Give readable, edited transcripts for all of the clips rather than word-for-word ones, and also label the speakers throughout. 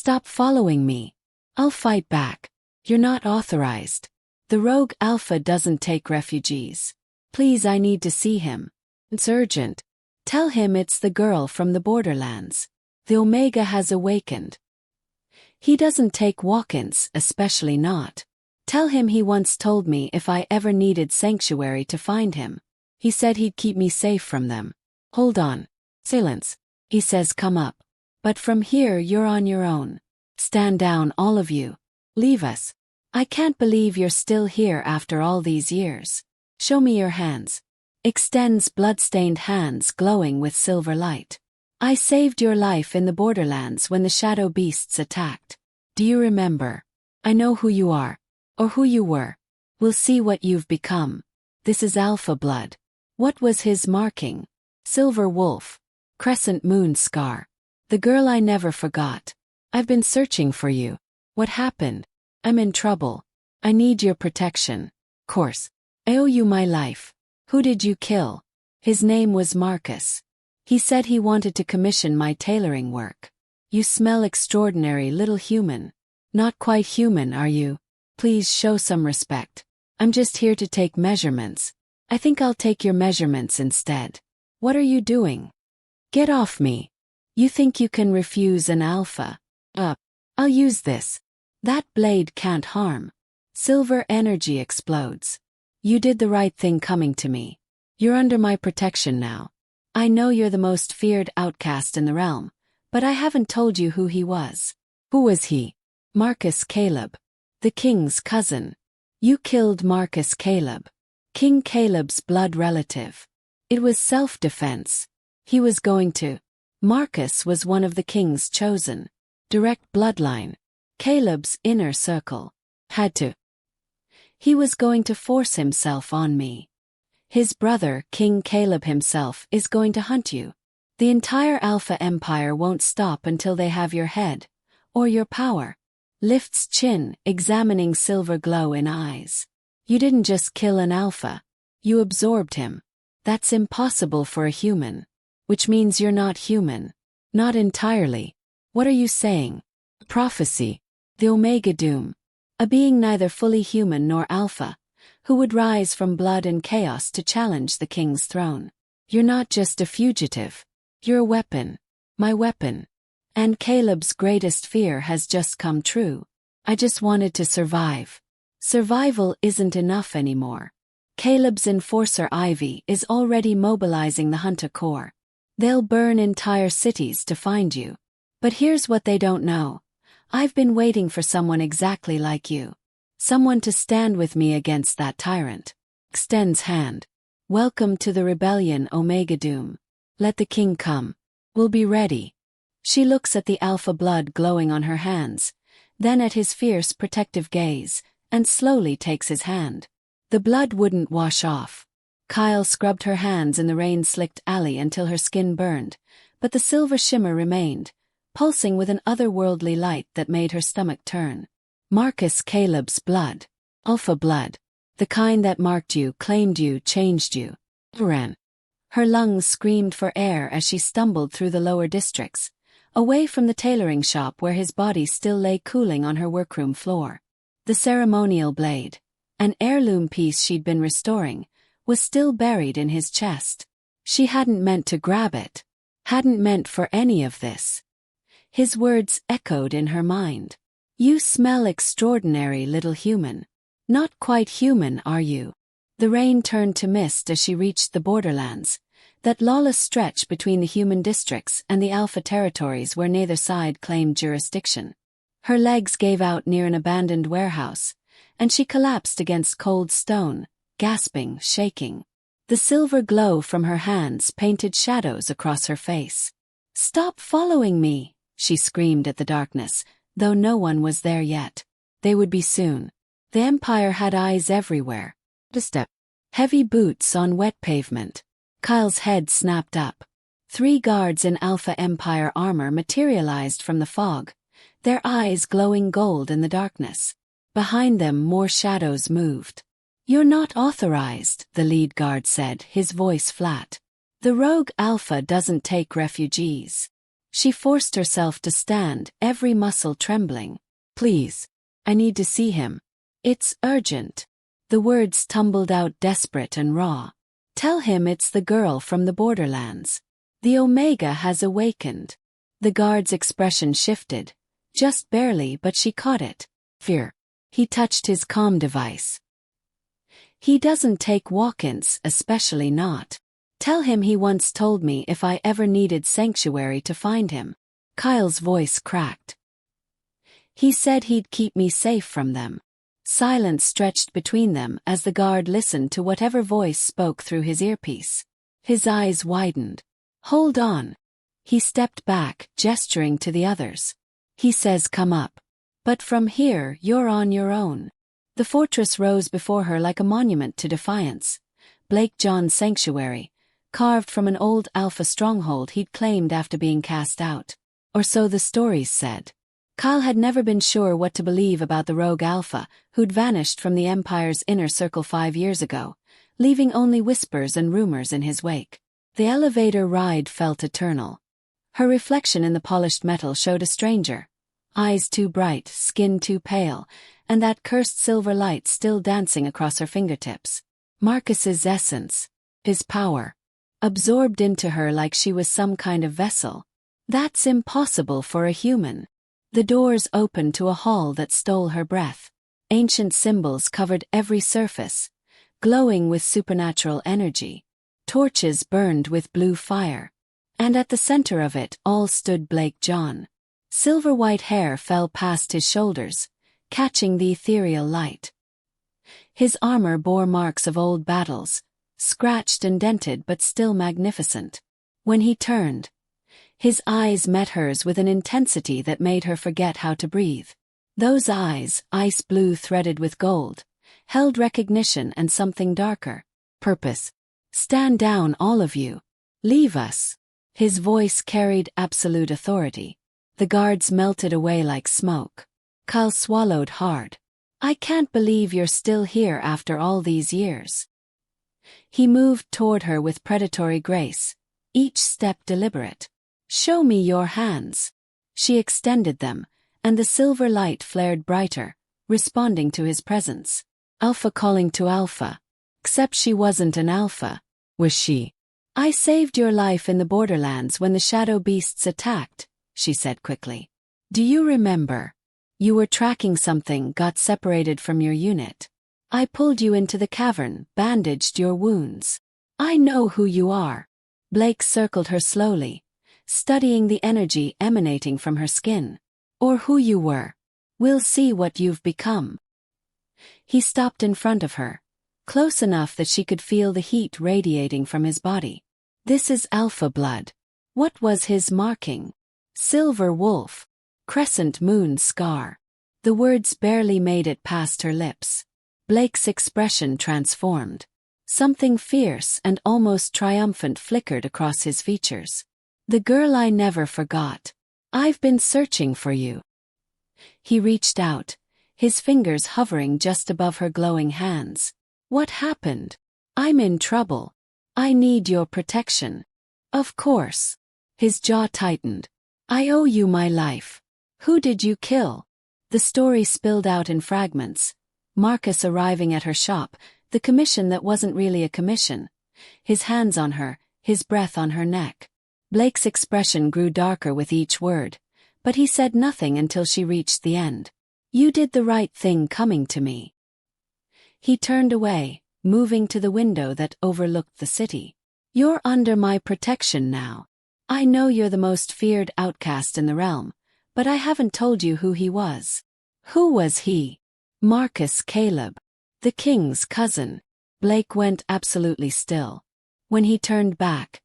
Speaker 1: Stop following me. I'll fight back. You're not authorized. The rogue Alpha doesn't take refugees. Please, I need to see him. It's urgent. Tell him it's the girl from the borderlands. The Omega has awakened. He doesn't take walk-ins, especially not. Tell him he once told me if I ever needed sanctuary to find him. He said he'd keep me safe from them. Hold on. Silence. He says come up. But from here you're on your own. Stand down, all of you. Leave us. I can't believe you're still here after all these years. Show me your hands. Extends blood-stained hands glowing with silver light. I saved your life in the borderlands when the shadow beasts attacked. Do you remember? I know who you are. Or who you were. We'll see what you've become. This is Alpha blood. What was his marking? Silver wolf. Crescent moon scar. The girl I never forgot. I've been searching for you. What happened? I'm in trouble. I need your protection. Course. I owe you my life. Who did you kill? His name was Marcus. He said he wanted to commission my tailoring work. You smell extraordinary, little human. Not quite human, are you? Please show some respect. I'm just here to take measurements. I think I'll take your measurements instead. What are you doing? Get off me. You think you can refuse an alpha? I'll use this. That blade can't harm. Silver energy explodes. You did the right thing coming to me. You're under my protection now. I know you're the most feared outcast in the realm, but I haven't told you who he was. Who was he? Marcus Caleb. The king's cousin. You killed Marcus Caleb. King Caleb's blood relative. It was self-defense. He was going to. Marcus was one of the king's chosen. Direct bloodline. Caleb's inner circle. Had to. He was going to force himself on me. His brother, King Caleb himself, is going to hunt you. The entire Alpha Empire won't stop until they have your head. Or your power. Lifts chin, examining silver glow in eyes. You didn't just kill an alpha. You absorbed him. That's impossible for a human. Which means you're not human. Not entirely. What are you saying? Prophecy. The Omega Doom. A being neither fully human nor alpha, who would rise from blood and chaos to challenge the king's throne. You're not just a fugitive. You're a weapon. My weapon. And Caleb's greatest fear has just come true. I just wanted to survive. Survival isn't enough anymore. Caleb's enforcer Ivy is already mobilizing the Hunter Corps. They'll burn entire cities to find you. But here's what they don't know. I've been waiting for someone exactly like you. Someone to stand with me against that tyrant. Extends hand. Welcome to the rebellion, Omega Doom. Let the king come. We'll be ready. She looks at the alpha blood glowing on her hands, then at his fierce protective gaze, and slowly takes his hand. The blood wouldn't wash off. Kyle scrubbed her hands in the rain-slicked alley until her skin burned, but the silver shimmer remained, pulsing with an otherworldly light that made her stomach turn. Marcus Caleb's blood. Alpha blood. The kind that marked you, claimed you, changed you. Ran. Her lungs screamed for air as she stumbled through the lower districts, away from the tailoring shop where his body still lay cooling on her workroom floor. The ceremonial blade, an heirloom piece she'd been restoring, was still buried in his chest. She hadn't meant to grab it. Hadn't meant for any of this. His words echoed in her mind. You smell extraordinary, little human. Not quite human, are you? The rain turned to mist as she reached the borderlands, that lawless stretch between the human districts and the alpha territories where neither side claimed jurisdiction. Her legs gave out near an abandoned warehouse, and she collapsed against cold stone, gasping, shaking. The silver glow from her hands painted shadows across her face. Stop following me, she screamed at the darkness, though no one was there yet. They would be soon. The Empire had eyes everywhere. A step. Heavy boots on wet pavement. Kyle's head snapped up. 3 guards in Alpha Empire armor materialized from the fog, their eyes glowing gold in the darkness. Behind them more shadows moved. You're not authorized, the lead guard said, his voice flat. The rogue Alpha doesn't take refugees. She forced herself to stand, every muscle trembling. Please. I need to see him. It's urgent. The words tumbled out desperate and raw. Tell him it's the girl from the borderlands. The Omega has awakened. The guard's expression shifted. Just barely, but she caught it. Fear. He touched his comm device. He doesn't take walk-ins, especially not. Tell him he once told me if I ever needed sanctuary to find him. Kyle's voice cracked. He said he'd keep me safe from them. Silence stretched between them as the guard listened to whatever voice spoke through his earpiece. His eyes widened. Hold on. He stepped back, gesturing to the others. He says come up. But from here, you're on your own. The fortress rose before her like a monument to defiance. Blake John's sanctuary, carved from an old Alpha stronghold he'd claimed after being cast out. Or so the stories said. Kyle had never been sure what to believe about the rogue Alpha, who'd vanished from the Empire's inner circle 5 years ago, leaving only whispers and rumors in his wake. The elevator ride felt eternal. Her reflection in the polished metal showed a stranger. Eyes too bright, skin too pale, and that cursed silver light still dancing across her fingertips. Marcus's essence. His power. Absorbed into her like she was some kind of vessel. That's impossible for a human. The doors opened to a hall that stole her breath. Ancient symbols covered every surface, glowing with supernatural energy. Torches burned with blue fire. And at the center of it all stood Blake John. Silver-white hair fell past his shoulders, catching the ethereal light. His armor bore marks of old battles, scratched and dented but still magnificent. When he turned, his eyes met hers with an intensity that made her forget how to breathe. Those eyes, ice blue threaded with gold, held recognition and something darker. Purpose. Stand down, all of you. Leave us. His voice carried absolute authority. The guards melted away like smoke. Kyle swallowed hard. I can't believe you're still here after all these years. He moved toward her with predatory grace, each step deliberate. Show me your hands. She extended them, and the silver light flared brighter, responding to his presence. Alpha calling to Alpha. Except she wasn't an Alpha, was she? I saved your life in the borderlands when the shadow beasts attacked, she said quickly. Do you remember? You were tracking something, got separated from your unit. I pulled you into the cavern, bandaged your wounds. I know who you are. Blake circled her slowly, studying the energy emanating from her skin. Or who you were. We'll see what you've become. He stopped in front of her, close enough that she could feel the heat radiating from his body. This is Alpha blood. What was his marking? Silver wolf. Crescent moon scar. The words barely made it past her lips. Blake's expression transformed. Something fierce and almost triumphant flickered across his features. The girl I never forgot. I've been searching for you. He reached out, his fingers hovering just above her glowing hands. What happened? I'm in trouble. I need your protection. Of course. His jaw tightened. I owe you my life. Who did you kill? The story spilled out in fragments. Marcus arriving at her shop, the commission that wasn't really a commission. His hands on her, his breath on her neck. Blake's expression grew darker with each word, but he said nothing until she reached the end. You did the right thing coming to me. He turned away, moving to the window that overlooked the city. You're under my protection now. I know you're the most feared outcast in the realm, but I haven't told you who he was. Who was he? Marcus Caleb. The king's cousin. Blake went absolutely still. When he turned back,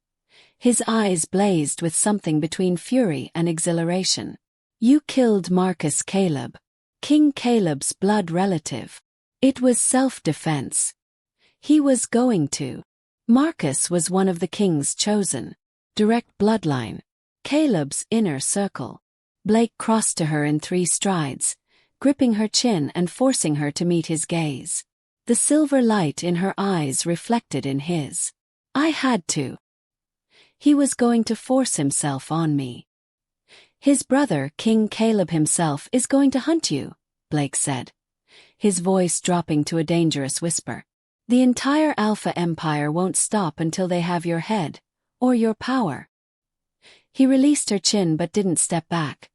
Speaker 1: his eyes blazed with something between fury and exhilaration. You killed Marcus Caleb. King Caleb's blood relative. It was self-defense. He was going to. Marcus was one of the king's chosen. Direct bloodline. Caleb's inner circle. Blake crossed to her in 3 strides, gripping her chin and forcing her to meet his gaze. The silver light in her eyes reflected in his. I had to. He was going to force himself on me. His brother, King Caleb himself, is going to hunt you, Blake said, his voice dropping to a dangerous whisper. The entire Alpha Empire won't stop until they have your head, or your power. He released her chin but didn't step back,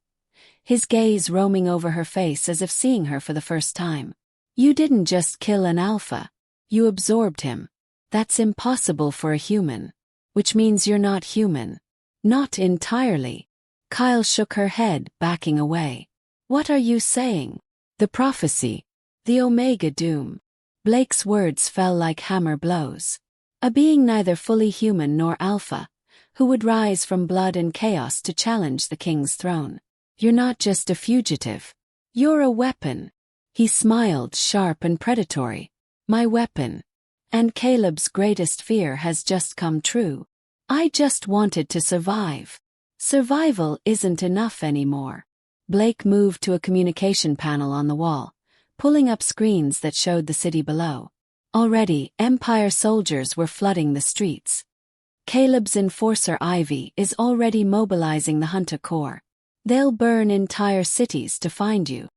Speaker 1: his gaze roaming over her face as if seeing her for the first time. You didn't just kill an alpha, you absorbed him. That's impossible for a human. Which means you're not human. Not entirely. Kyle shook her head, backing away. What are you saying? The prophecy. The Omega Doom. Blake's words fell like hammer blows. A being neither fully human nor alpha, who would rise from blood and chaos to challenge the king's throne. You're not just a fugitive. You're a weapon. He smiled, sharp and predatory. My weapon. And Caleb's greatest fear has just come true. I just wanted to survive. Survival isn't enough anymore. Blake moved to a communication panel on the wall, pulling up screens that showed the city below. Already, Empire soldiers were flooding the streets. Caleb's enforcer Ivy is already mobilizing the Hunter Corps. They'll burn entire cities to find you.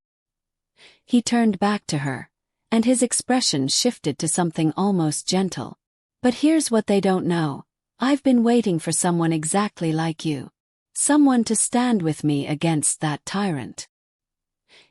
Speaker 1: He turned back to her, and his expression shifted to something almost gentle. But here's what they don't know. I've been waiting for someone exactly like you. Someone to stand with me against that tyrant.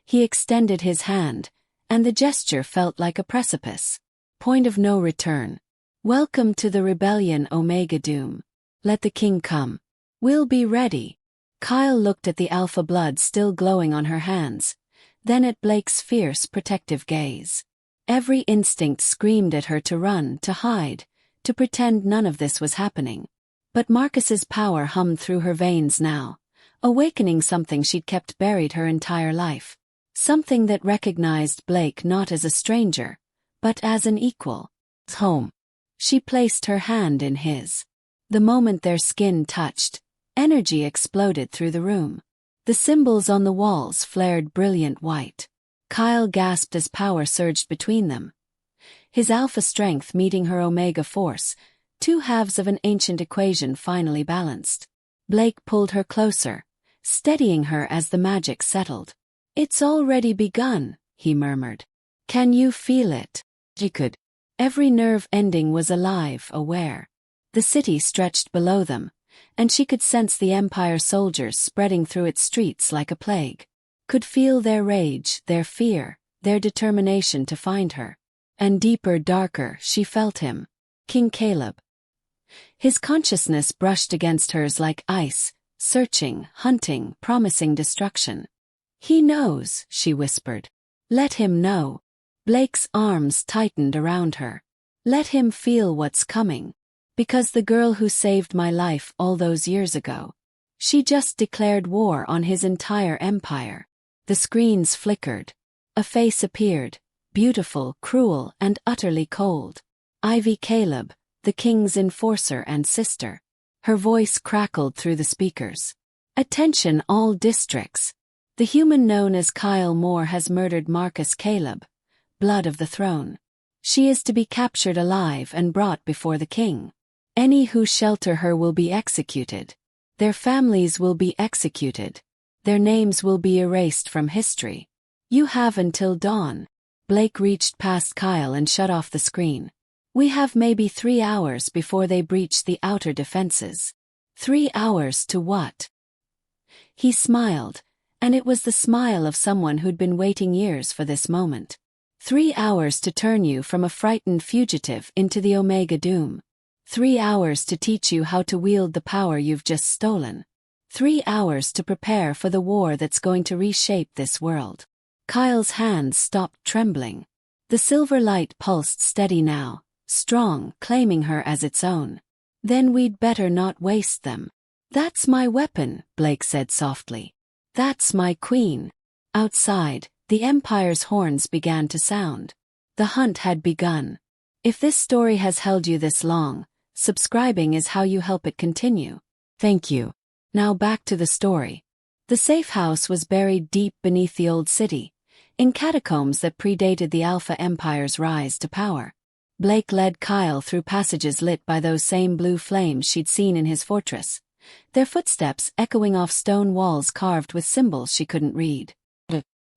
Speaker 1: He extended his hand, and the gesture felt like a precipice. Point of no return. Welcome to the rebellion, Omega Doom. Let the king come. We'll be ready. Kyle looked at the alpha blood still glowing on her hands, then at Blake's fierce, protective gaze. Every instinct screamed at her to run, to hide, to pretend none of this was happening. But Marcus's power hummed through her veins now, awakening something she'd kept buried her entire life. Something that recognized Blake not as a stranger, but as an equal. Home. She placed her hand in his. The moment their skin touched, energy exploded through the room. The symbols on the walls flared brilliant white. Kyle gasped as power surged between them. His alpha strength meeting her omega force, two halves of an ancient equation finally balanced. Blake pulled her closer, steadying her as the magic settled. It's already begun, he murmured. Can you feel it? She could. Every nerve ending was alive, aware. The city stretched below them, and she could sense the Empire soldiers spreading through its streets like a plague. Could feel their rage, their fear, their determination to find her. And deeper, darker, she felt him. King Caleb. His consciousness brushed against hers like ice, searching, hunting, promising destruction. He knows, she whispered. Let him know. Blake's arms tightened around her. Let him feel what's coming. Because the girl who saved my life all those years ago, she just declared war on his entire empire. The screens flickered. A face appeared, beautiful, cruel, and utterly cold. Ivy Caleb, the king's enforcer and sister. Her voice crackled through the speakers. Attention all districts. The human known as Kyle Moore has murdered Marcus Caleb, blood of the throne. She is to be captured alive and brought before the king. Any who shelter her will be executed. Their families will be executed. Their names will be erased from history. You have until dawn. Blake reached past Kyle and shut off the screen. We have maybe 3 hours before they breach the outer defenses. 3 hours to what? He smiled, and it was the smile of someone who'd been waiting years for this moment. 3 hours to turn you from a frightened fugitive into the Omega Doom. 3 hours to teach you how to wield the power you've just stolen. 3 hours to prepare for the war that's going to reshape this world. Kyle's hands stopped trembling. The silver light pulsed steady now, strong, claiming her as its own. Then we'd better not waste them. That's my weapon, Blake said softly. That's my queen. Outside, the Empire's horns began to sound. The hunt had begun. If this story has held you this long, subscribing is how you help it continue. Thank you. Now back to the story. The safe house was buried deep beneath the old city, in catacombs that predated the Alpha Empire's rise to power. Blake led Kyle through passages lit by those same blue flames she'd seen in his fortress, their footsteps echoing off stone walls carved with symbols she couldn't read.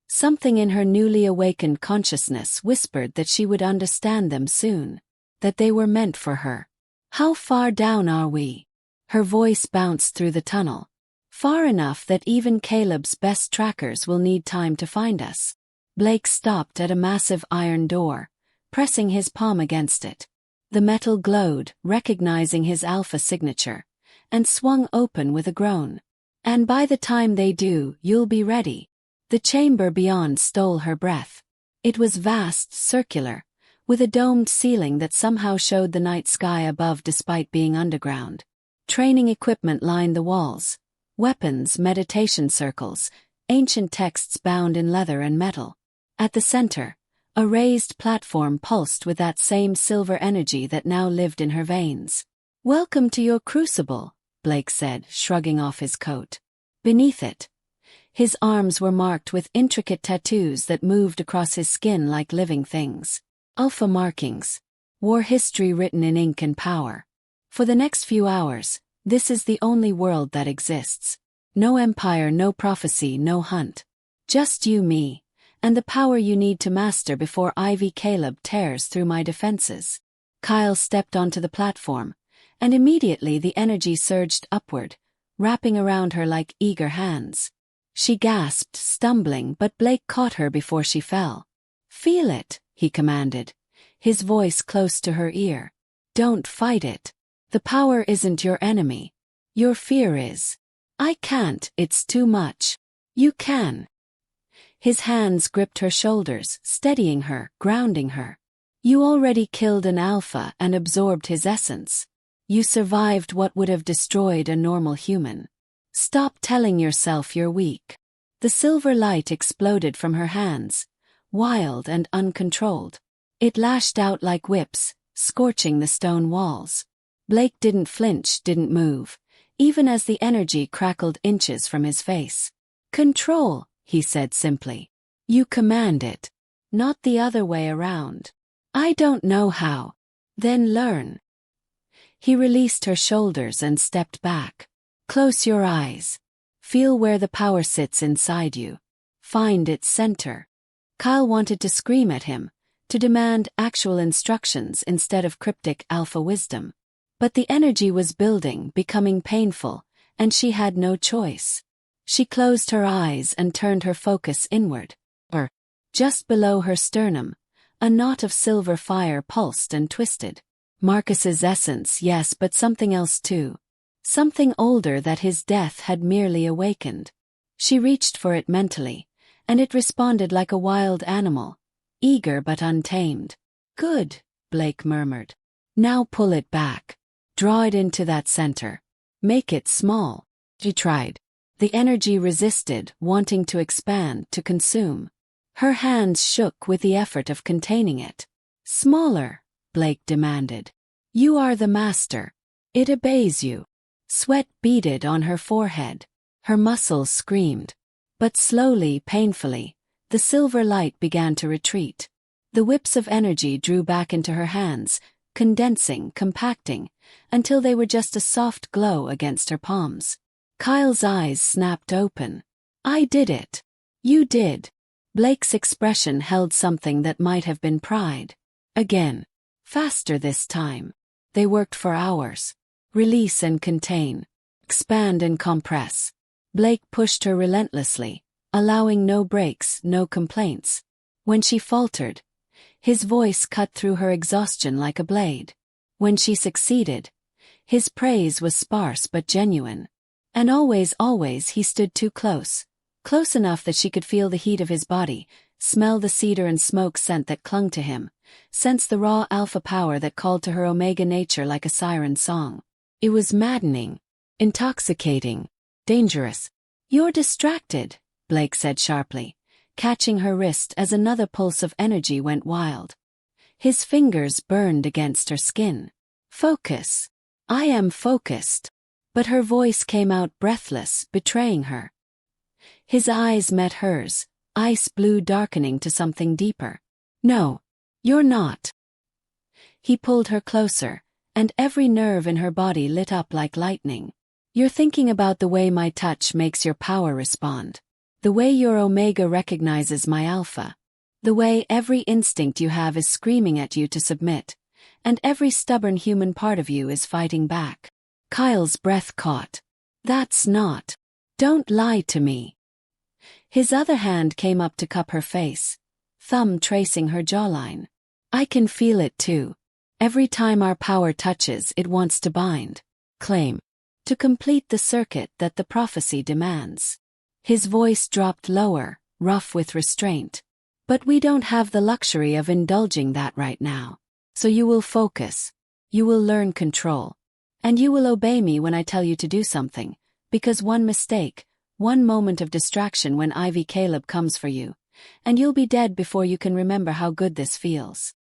Speaker 1: Something in her newly awakened consciousness whispered that she would understand them soon, that they were meant for her. How far down are we? Her voice bounced through the tunnel. Far enough that even Caleb's best trackers will need time to find us. Blake stopped at a massive iron door, pressing his palm against it. The metal glowed, recognizing his alpha signature, and swung open with a groan. And by the time they do, you'll be ready. The chamber beyond stole her breath. It was vast, circular, with a domed ceiling that somehow showed the night sky above despite being underground. Training equipment lined the walls. Weapons, meditation circles, ancient texts bound in leather and metal. At the center, a raised platform pulsed with that same silver energy that now lived in her veins. "Welcome to your crucible," Blake said, shrugging off his coat. Beneath it, his arms were marked with intricate tattoos that moved across his skin like living things. Alpha markings. War history written in ink and power. For the next few hours, this is the only world that exists. No empire, no prophecy, no hunt. Just you, me, and the power you need to master before Caleb tears through my defenses. Kyle stepped onto the platform, and immediately the energy surged upward, wrapping around her like eager hands. She gasped, stumbling, but Blake caught her before she fell. "Feel it," he commanded, his voice close to her ear. "Don't fight it. The power isn't your enemy. Your fear is. I can't, it's too much. You can." His hands gripped her shoulders, steadying her, grounding her. "You already killed an alpha and absorbed his essence. You survived what would have destroyed a normal human. Stop telling yourself you're weak." The silver light exploded from her hands, wild and uncontrolled. It lashed out like whips, scorching the stone walls. Blake didn't flinch, didn't move, even as the energy crackled inches from his face. "Control," he said simply. "You command it. Not the other way around." "I don't know how." "Then learn." He released her shoulders and stepped back. "Close your eyes. Feel where the power sits inside you. Find its center." Kyle wanted to scream at him, to demand actual instructions instead of cryptic alpha wisdom. But the energy was building, becoming painful, and she had no choice. She closed her eyes and turned her focus inward. Just below her sternum, a knot of silver fire pulsed and twisted. Marcus's essence, yes, but something else too. Something older that his death had merely awakened. She reached for it mentally, and it responded like a wild animal, eager but untamed. "Good," Blake murmured. "Now pull it back. Draw it into that center. Make it small." She tried. The energy resisted, wanting to expand, to consume. Her hands shook with the effort of containing it. "Smaller," Blake demanded. "You are the master. It obeys you." Sweat beaded on her forehead. Her muscles screamed. But slowly, painfully, the silver light began to retreat. The whips of energy drew back into her hands, condensing, compacting, until they were just a soft glow against her palms. Kyle's eyes snapped open. "I did it. You did." Blake's expression held something that might have been pride. Again. Faster this time. They worked for hours. Release and contain. Expand and compress. Blake pushed her relentlessly, allowing no breaks, no complaints. When she faltered, his voice cut through her exhaustion like a blade. When she succeeded, his praise was sparse but genuine. And always, always he stood too close. Close enough that she could feel the heat of his body, smell the cedar and smoke scent that clung to him, sense the raw alpha power that called to her omega nature like a siren song. It was maddening, intoxicating, dangerous. "You're distracted," Blake said sharply, catching her wrist as another pulse of energy went wild. His fingers burned against her skin. "Focus." "I am focused." But her voice came out breathless, betraying her. His eyes met hers, ice blue darkening to something deeper. "No, you're not." He pulled her closer, and every nerve in her body lit up like lightning. You're thinking about the way my touch makes your power respond. The way your omega recognizes my alpha. The way every instinct you have is screaming at you to submit, and every stubborn human part of you is fighting back. Kyle's breath caught. That's not. Don't lie to me. His other hand came up to cup her face, thumb tracing her jawline. I can feel it too. Every time our power touches, it wants to bind, claim, to complete the circuit that the prophecy demands. His voice dropped lower, rough with restraint. But we don't have the luxury of indulging that right now. So you will focus. You will learn control. And you will obey me when I tell you to do something, because one mistake, one moment of distraction when IKilledToSurvive comes for you, and you'll be dead before you can remember how good this feels.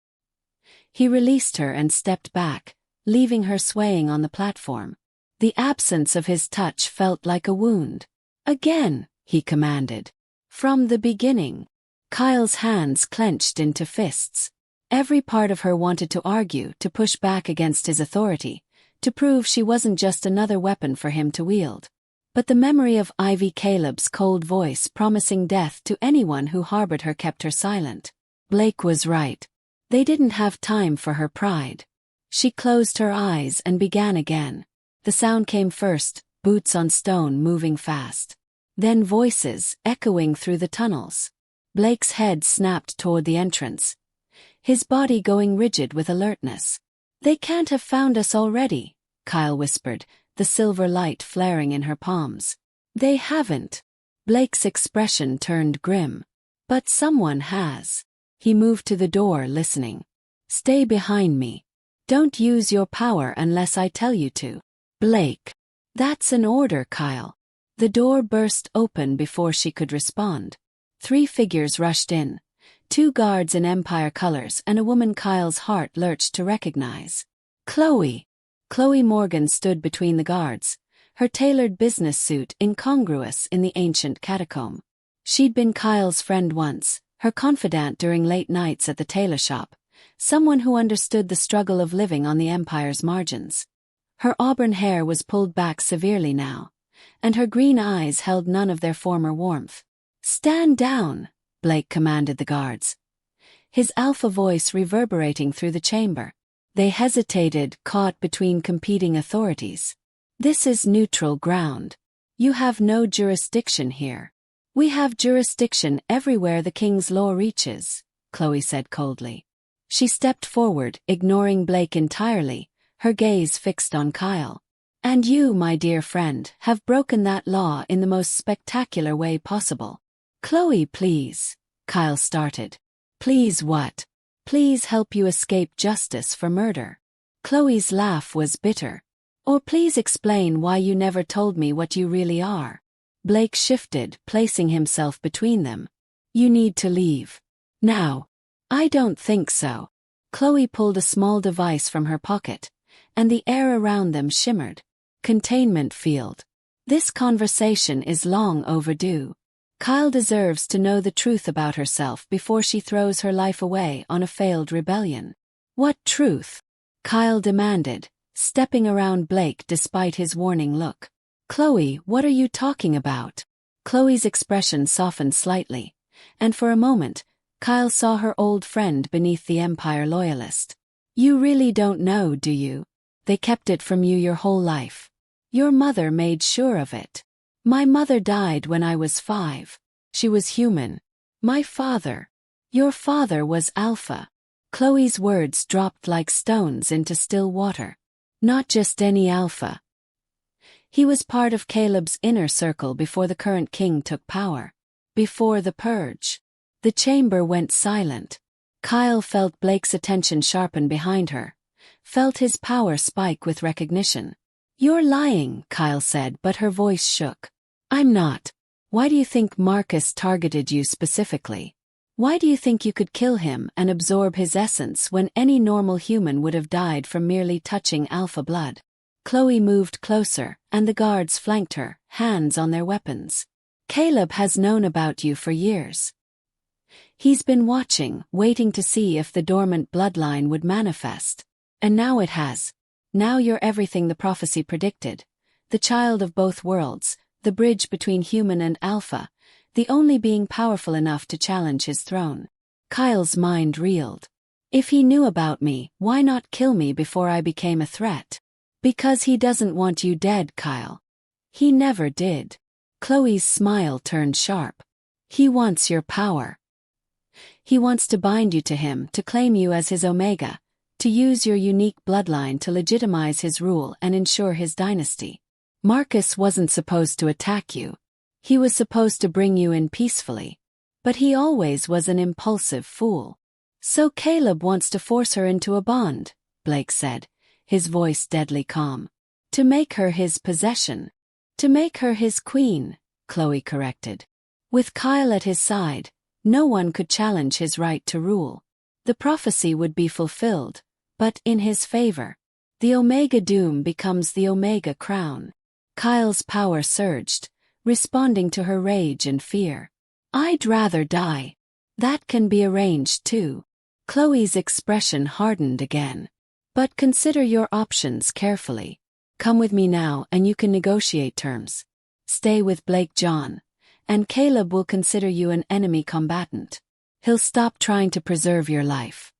Speaker 1: He released her and stepped back, leaving her swaying on the platform. The absence of his touch felt like a wound. Again, he commanded. From the beginning. Kyle's hands clenched into fists. Every part of her wanted to argue, to push back against his authority, to prove she wasn't just another weapon for him to wield. But the memory of IKilledToSurvive's cold voice promising death to anyone who harbored her kept her silent. Blake was right. They didn't have time for her pride. She closed her eyes and began again. The sound came first, boots on stone moving fast. Then voices, echoing through the tunnels. Blake's head snapped toward the entrance, his body going rigid with alertness. They can't have found us already, Kyle whispered, the silver light flaring in her palms. They haven't. Blake's expression turned grim. But someone has. He moved to the door, listening. Stay behind me. Don't use your power unless I tell you to. Blake. That's an order, Kyle. The door burst open before she could respond. 3 figures rushed in. 2 guards in Empire colors and a woman Kyle's heart lurched to recognize. Chloe. Chloe Morgan stood between the guards, her tailored business suit incongruous in the ancient catacomb. She'd been Kyle's friend once, her confidant during late nights at the tailor shop, someone who understood the struggle of living on the Empire's margins. Her auburn hair was pulled back severely now, and her green eyes held none of their former warmth. Stand down, Blake commanded the guards, his alpha voice reverberating through the chamber. They hesitated, caught between competing authorities. This is neutral ground. You have no jurisdiction here. We have jurisdiction everywhere the king's law reaches, Chloe said coldly. She stepped forward, ignoring Blake entirely, her gaze fixed on Kyle. And you, my dear friend, have broken that law in the most spectacular way possible. Chloe, please, Kyle started. Please what? Please help you escape justice for murder. Chloe's laugh was bitter. Or please explain why you never told me what you really are. Blake shifted, placing himself between them. You need to leave. Now. I don't think so. Chloe pulled a small device from her pocket, and the air around them shimmered. Containment field. This conversation is long overdue. Kyle deserves to know the truth about herself before she throws her life away on a failed rebellion. What truth? Kyle demanded, stepping around Blake despite his warning look. Chloe, what are you talking about? Chloe's expression softened slightly, and for a moment, Kyle saw her old friend beneath the Empire loyalist. You really don't know, do you? They kept it from you your whole life. Your mother made sure of it. My mother died when I was 5. She was human. My father. Your father was alpha. Chloe's words dropped like stones into still water. Not just any alpha. He was part of Caleb's inner circle before the current king took power. Before the purge. The chamber went silent. Kyle felt Blake's attention sharpen behind her. Felt his power spike with recognition. You're lying, Kyle said, but her voice shook. I'm not. Why do you think Marcus targeted you specifically? Why do you think you could kill him and absorb his essence when any normal human would have died from merely touching alpha blood? Chloe moved closer, and the guards flanked her, hands on their weapons. Caleb has known about you for years. He's been watching, waiting to see if the dormant bloodline would manifest. And now it has. Now you're everything the prophecy predicted. the child of both worlds, the bridge between human and alpha, the only being powerful enough to challenge his throne. Kyle's mind reeled. If he knew about me, why not kill me before I became a threat? Because he doesn't want you dead, Kyle. He never did. Chloe's smile turned sharp. He wants your power. He wants to bind you to him, to claim you as his Omega, to use your unique bloodline to legitimize his rule and ensure his dynasty. Marcus wasn't supposed to attack you. He was supposed to bring you in peacefully. But he always was an impulsive fool. So Caleb wants to force her into a bond, Blake said, his voice deadly calm. To make her his possession. To make her his queen, Chloe corrected. With Kyle at his side, no one could challenge his right to rule. The prophecy would be fulfilled, but in his favor. The Omega Doom becomes the Omega Crown. Kyle's power surged, responding to her rage and fear. I'd rather die. That can be arranged too. Chloe's expression hardened again. But consider your options carefully. Come with me now and you can negotiate terms. Stay with Blake John, and Caleb will consider you an enemy combatant. He'll stop trying to preserve your life.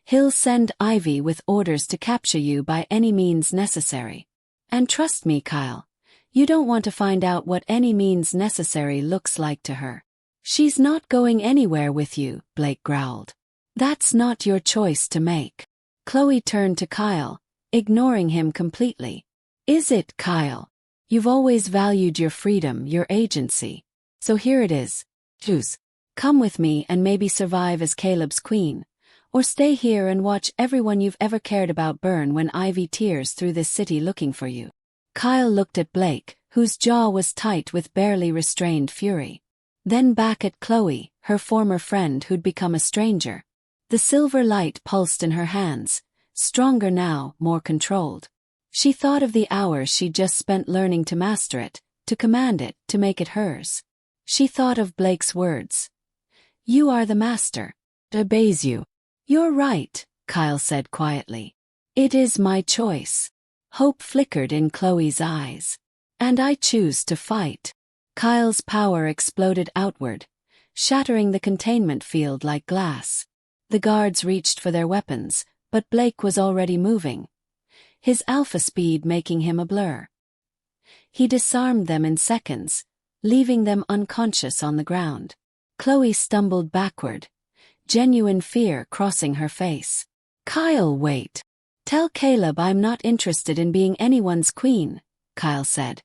Speaker 1: He'll send Ivy with orders to capture you by any means necessary. And trust me, Kyle, you don't want to find out what any means necessary looks like to her. She's not going anywhere with you, Blake growled. That's not your choice to make. Chloe turned to Kyle, ignoring him completely. Is it, Kyle? You've always valued your freedom, your agency. So here it is. Choose. Come with me and maybe survive as Caleb's queen. Or stay here and watch everyone you've ever cared about burn when Ivy tears through this city looking for you. Kyle looked at Blake, whose jaw was tight with barely restrained fury. Then back at Chloe, her former friend who'd become a stranger. The silver light pulsed in her hands, stronger now, more controlled. She thought of the hours she'd just spent learning to master it, to command it, to make it hers. She thought of Blake's words. You are the master. It obeys you. You're right, Kyle said quietly. It is my choice. Hope flickered in Chloe's eyes. And I choose to fight. Kyle's power exploded outward, shattering the containment field like glass. The guards reached for their weapons, but Blake was already moving, his alpha speed making him a blur. He disarmed them in seconds, leaving them unconscious on the ground. Chloe stumbled backward, genuine fear crossing her face. Kyle, wait. Tell Caleb I'm not interested in being anyone's queen, Kyle said,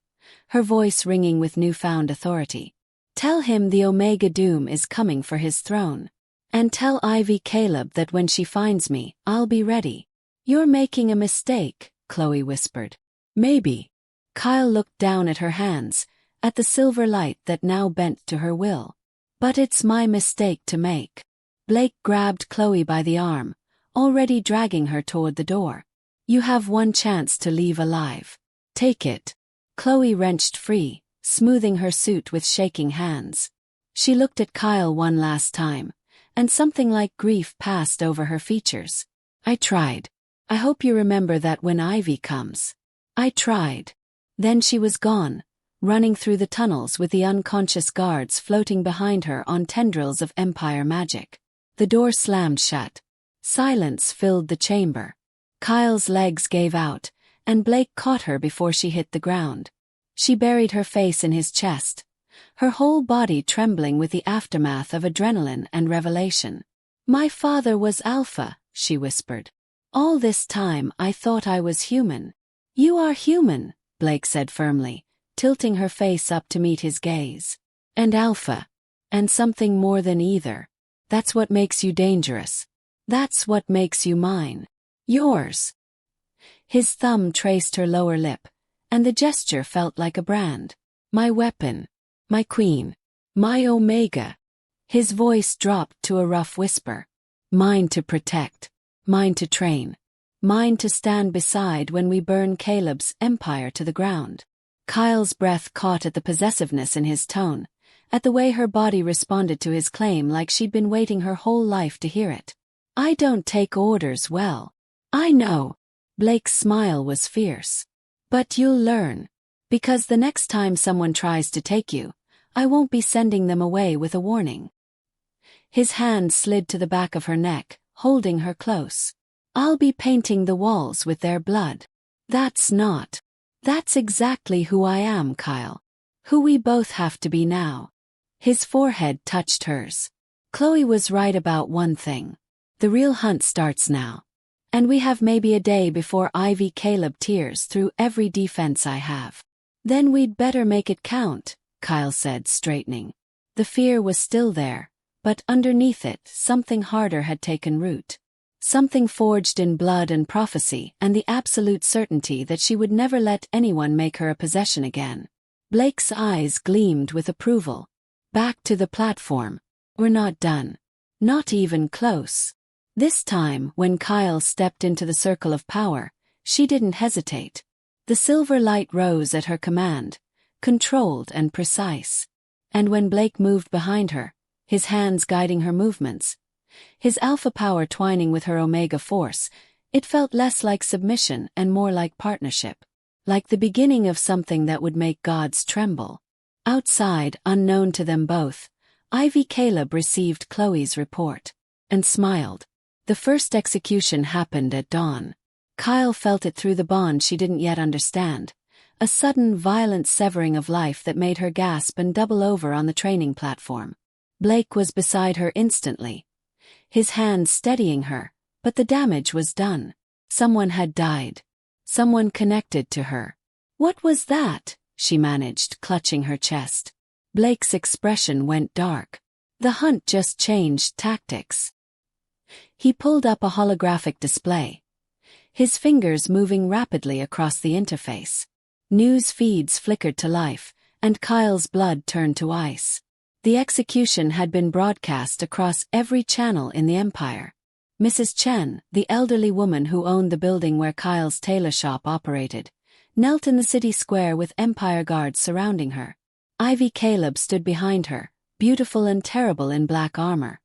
Speaker 1: her voice ringing with newfound authority. Tell him the Omega Doom is coming for his throne. And tell Ivy Caleb that when she finds me, I'll be ready. You're making a mistake, Chloe whispered. Maybe. Kyle looked down at her hands, at the silver light that now bent to her will. But it's my mistake to make. Blake grabbed Chloe by the arm, already dragging her toward the door. You have one chance to leave alive. Take it. Chloe wrenched free, smoothing her suit with shaking hands. She looked at Kyle one last time, and something like grief passed over her features. I tried. I hope you remember that when Ivy comes. I tried. Then she was gone, running through the tunnels with the unconscious guards floating behind her on tendrils of Empire magic. The door slammed shut. Silence filled the chamber. Kyle's legs gave out, and Blake caught her before she hit the ground. She buried her face in his chest, her whole body trembling with the aftermath of adrenaline and revelation. My father was Alpha, she whispered. All this time I thought I was human. You are human, Blake said firmly, tilting her face up to meet his gaze. And Alpha. And something more than either. That's what makes you dangerous. That's what makes you mine. Yours. His thumb traced her lower lip, and the gesture felt like a brand. My weapon. My queen. My Omega. His voice dropped to a rough whisper. Mine to protect. Mine to train. Mine to stand beside when we burn Caleb's empire to the ground. Kyle's breath caught at the possessiveness in his tone, at the way her body responded to his claim like she'd been waiting her whole life to hear it. I don't take orders well. I know. Blake's smile was fierce. But you'll learn. Because the next time someone tries to take you, I won't be sending them away with a warning. His hand slid to the back of her neck, holding her close. I'll be painting the walls with their blood. That's exactly who I am, Kyle. Who we both have to be now. His forehead touched hers. Chloe was right about one thing. The real hunt starts now. And we have maybe a day before Caleb tears through every defense I have. Then we'd better make it count, Kyle said, straightening. The fear was still there, but underneath it something harder had taken root. Something forged in blood and prophecy, and the absolute certainty that she would never let anyone make her a possession again. Blake's eyes gleamed with approval. Back to the platform. We're not done. Not even close. This time, when Kyle stepped into the circle of power, she didn't hesitate. The silver light rose at her command, controlled and precise. And when Blake moved behind her, his hands guiding her movements, his alpha power twining with her omega force, it felt less like submission and more like partnership. Like the beginning of something that would make gods tremble. Outside, unknown to them both, Caleb received Chloe's report. And smiled. The first execution happened at dawn. Kyle felt it through the bond she didn't yet understand. A sudden, violent severing of life that made her gasp and double over on the training platform. Blake was beside her instantly. His hands steadying her, but the damage was done. Someone had died. Someone connected to her. What was that? She managed, clutching her chest. Blake's expression went dark. The hunt just changed tactics. He pulled up a holographic display, his fingers moving rapidly across the interface. News feeds flickered to life, and Kyle's blood turned to ice. The execution had been broadcast across every channel in the Empire. Mrs. Chen, the elderly woman who owned the building where Kyle's tailor shop operated, knelt in the city square with Empire guards surrounding her. Caleb stood behind her, beautiful and terrible in black armor,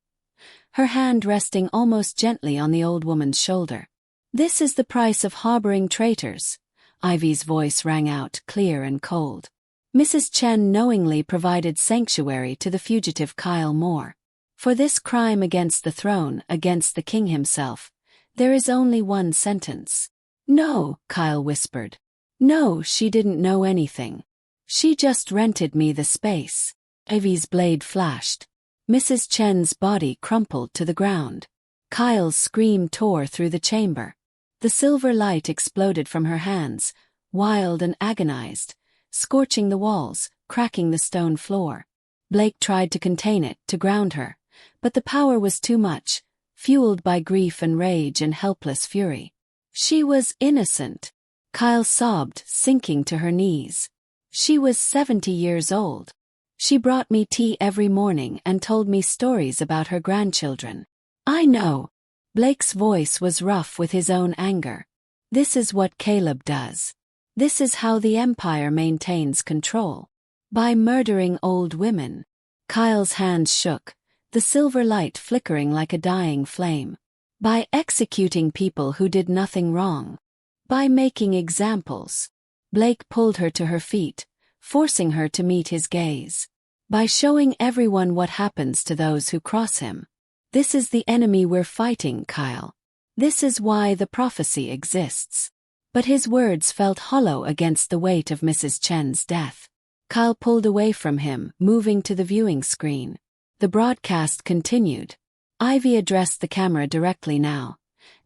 Speaker 1: her hand resting almost gently on the old woman's shoulder. This is the price of harboring traitors. Ivy's voice rang out, clear and cold. Mrs. Chen knowingly provided sanctuary to the fugitive Kyle Moore. For this crime against the throne, against the king himself, there is only one sentence. No, Kyle whispered. No, she didn't know anything. She just rented me the space. Ivy's blade flashed. Mrs. Chen's body crumpled to the ground. Kyle's scream tore through the chamber. The silver light exploded from her hands, wild and agonized, scorching the walls, cracking the stone floor. Blake tried to contain it, to ground her, but the power was too much, fueled by grief and rage and helpless fury. She was innocent. Kyle sobbed, sinking to her knees. She was 70 years old. She brought me tea every morning and told me stories about her grandchildren. I know. Blake's voice was rough with his own anger. This is what Caleb does. This is how the Empire maintains control. By murdering old women. Kyle's hands shook, the silver light flickering like a dying flame. By executing people who did nothing wrong. By making examples. Blake pulled her to her feet, forcing her to meet his gaze. By showing everyone what happens to those who cross him. This is the enemy we're fighting, Kyle. This is why the prophecy exists. But his words felt hollow against the weight of Mrs. Chen's death. Kyle pulled away from him, moving to the viewing screen. The broadcast continued. Ivy addressed the camera directly now,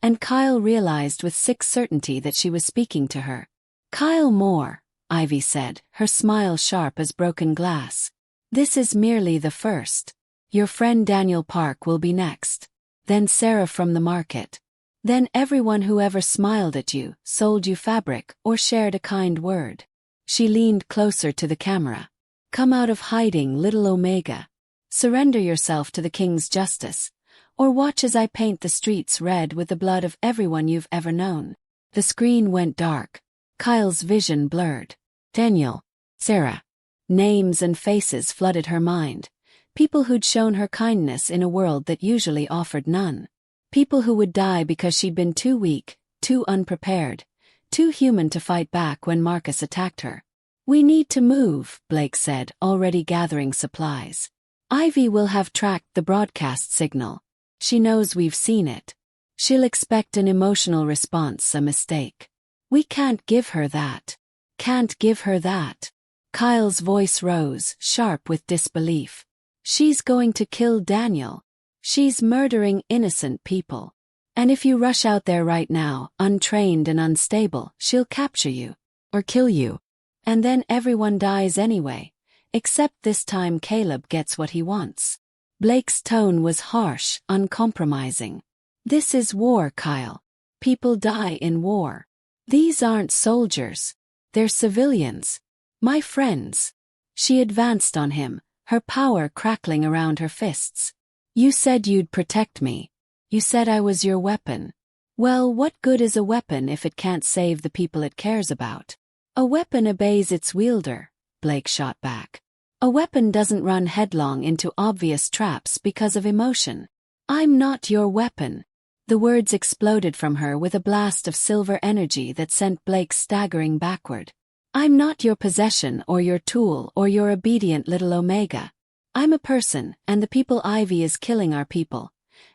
Speaker 1: and Kyle realized with sick certainty that she was speaking to her. Kyle Moore, Ivy said, her smile sharp as broken glass. This is merely the first. Your friend Daniel Park will be next. Then Sarah from the market. Then everyone who ever smiled at you, sold you fabric, or shared a kind word. She leaned closer to the camera. Come out of hiding, little Omega. Surrender yourself to the king's justice. Or watch as I paint the streets red with the blood of everyone you've ever known. The screen went dark. Kyle's vision blurred. Daniel. Sarah. Names and faces flooded her mind. People who'd shown her kindness in a world that usually offered none. People who would die because she'd been too weak, too unprepared, too human to fight back when Marcus attacked her. We need to move, Blake said, already gathering supplies. Ivy will have tracked the broadcast signal. She knows we've seen it. She'll expect an emotional response, a mistake. We can't give her that. Can't give her that. Kyle's voice rose, sharp with disbelief. She's going to kill Daniel. She's murdering innocent people. And if you rush out there right now, untrained and unstable, she'll capture you. Or kill you. And then everyone dies anyway. Except this time Caleb gets what he wants. Blake's tone was harsh, uncompromising. This is war, Kyle. People die in war. These aren't soldiers. They're civilians. My friends. She advanced on him, her power crackling around her fists. You said you'd protect me. You said I was your weapon. Well, what good is a weapon if it can't save the people it cares about? A weapon obeys its wielder, Blake shot back. A weapon doesn't run headlong into obvious traps because of emotion. I'm not your weapon. The words exploded from her with a blast of silver energy that sent Blake staggering backward. I'm not your possession or your tool or your obedient little Omega. I'm a person, and the people Ivy is killing are people.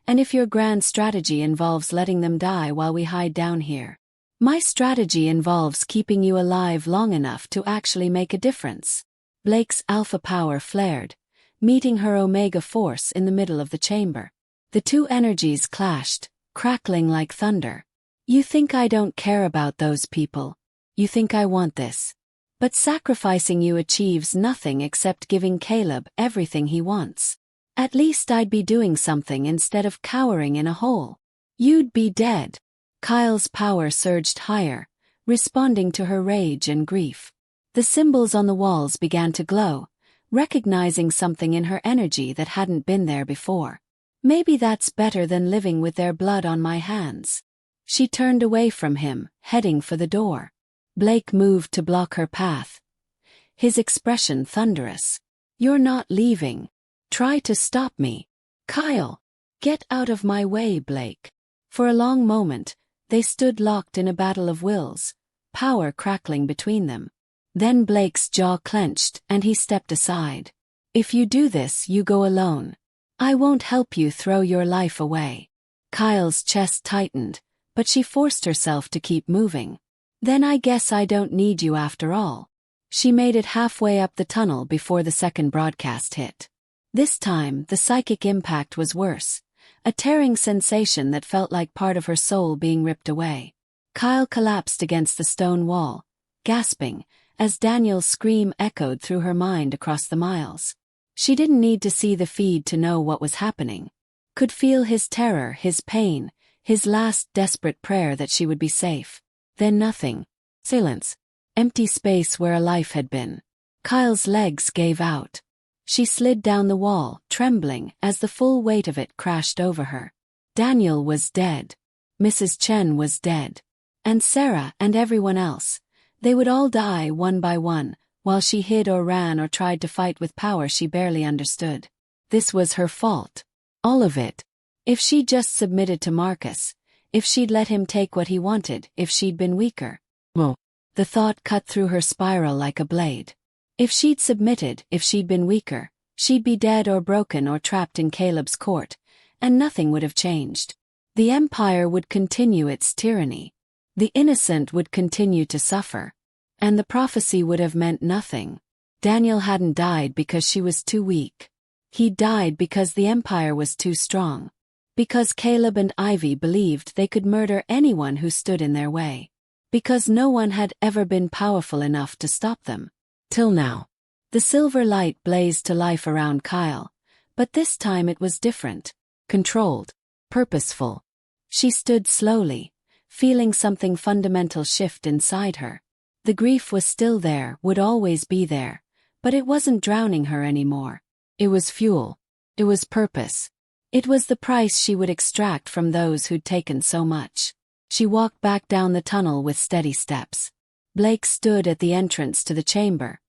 Speaker 1: And if your grand strategy involves letting them die while we hide down here, my strategy involves keeping you alive long enough to actually make a difference. Blake's alpha power flared, meeting her omega force in the middle of the chamber. The two energies clashed, crackling like thunder. You think I don't care about those people? You think I want this? But sacrificing you achieves nothing except giving Caleb everything he wants. At least I'd be doing something instead of cowering in a hole. You'd be dead. Kyle's power surged higher, responding to her rage and grief. The symbols on the walls began to glow, recognizing something in her energy that hadn't been there before. Maybe that's better than living with their blood on my hands. She turned away from him, heading for the door. Blake moved to block her path, his expression thunderous. You're not leaving. Try to stop me. Kyle! Get out of my way, Blake. For a long moment, they stood locked in a battle of wills, power crackling between them. Then Blake's jaw clenched and he stepped aside. If you do this, you go alone. I won't help you throw your life away. Kyle's chest tightened, but she forced herself to keep moving. Then I guess I don't need you after all. She made it halfway up the tunnel before the second broadcast hit. This time, the psychic impact was worse, a tearing sensation that felt like part of her soul being ripped away. Kyle collapsed against the stone wall, gasping, as Daniel's scream echoed through her mind across the miles. She didn't need to see the feed to know what was happening. Could feel his terror, his pain, his last desperate prayer that she would be safe. Then nothing. Silence. Empty space where a life had been. Kyle's legs gave out. She slid down the wall, trembling, as the full weight of it crashed over her. Daniel was dead. Mrs. Chen was dead. And Sarah and everyone else. They would all die one by one, while she hid or ran or tried to fight with power she barely understood. This was her fault. All of it. If she'd just submitted to Marcus, if she'd let him take what he wanted, if she'd been weaker. Whoa. The thought cut through her spiral like a blade. If she'd submitted, if she'd been weaker, she'd be dead or broken or trapped in Caleb's court, and nothing would have changed. The Empire would continue its tyranny. The innocent would continue to suffer. And the prophecy would have meant nothing. Daniel hadn't died because she was too weak. He died because the Empire was too strong. Because Caleb and Ivy believed they could murder anyone who stood in their way. Because no one had ever been powerful enough to stop them. Till now. The silver light blazed to life around Kyle, but this time it was different. Controlled. Purposeful. She stood slowly, feeling something fundamental shift inside her. The grief was still there, would always be there, but it wasn't drowning her anymore. It was fuel. It was purpose. It was the price she would extract from those who'd taken so much. She walked back down the tunnel with steady steps. Blake stood at the entrance to the chamber,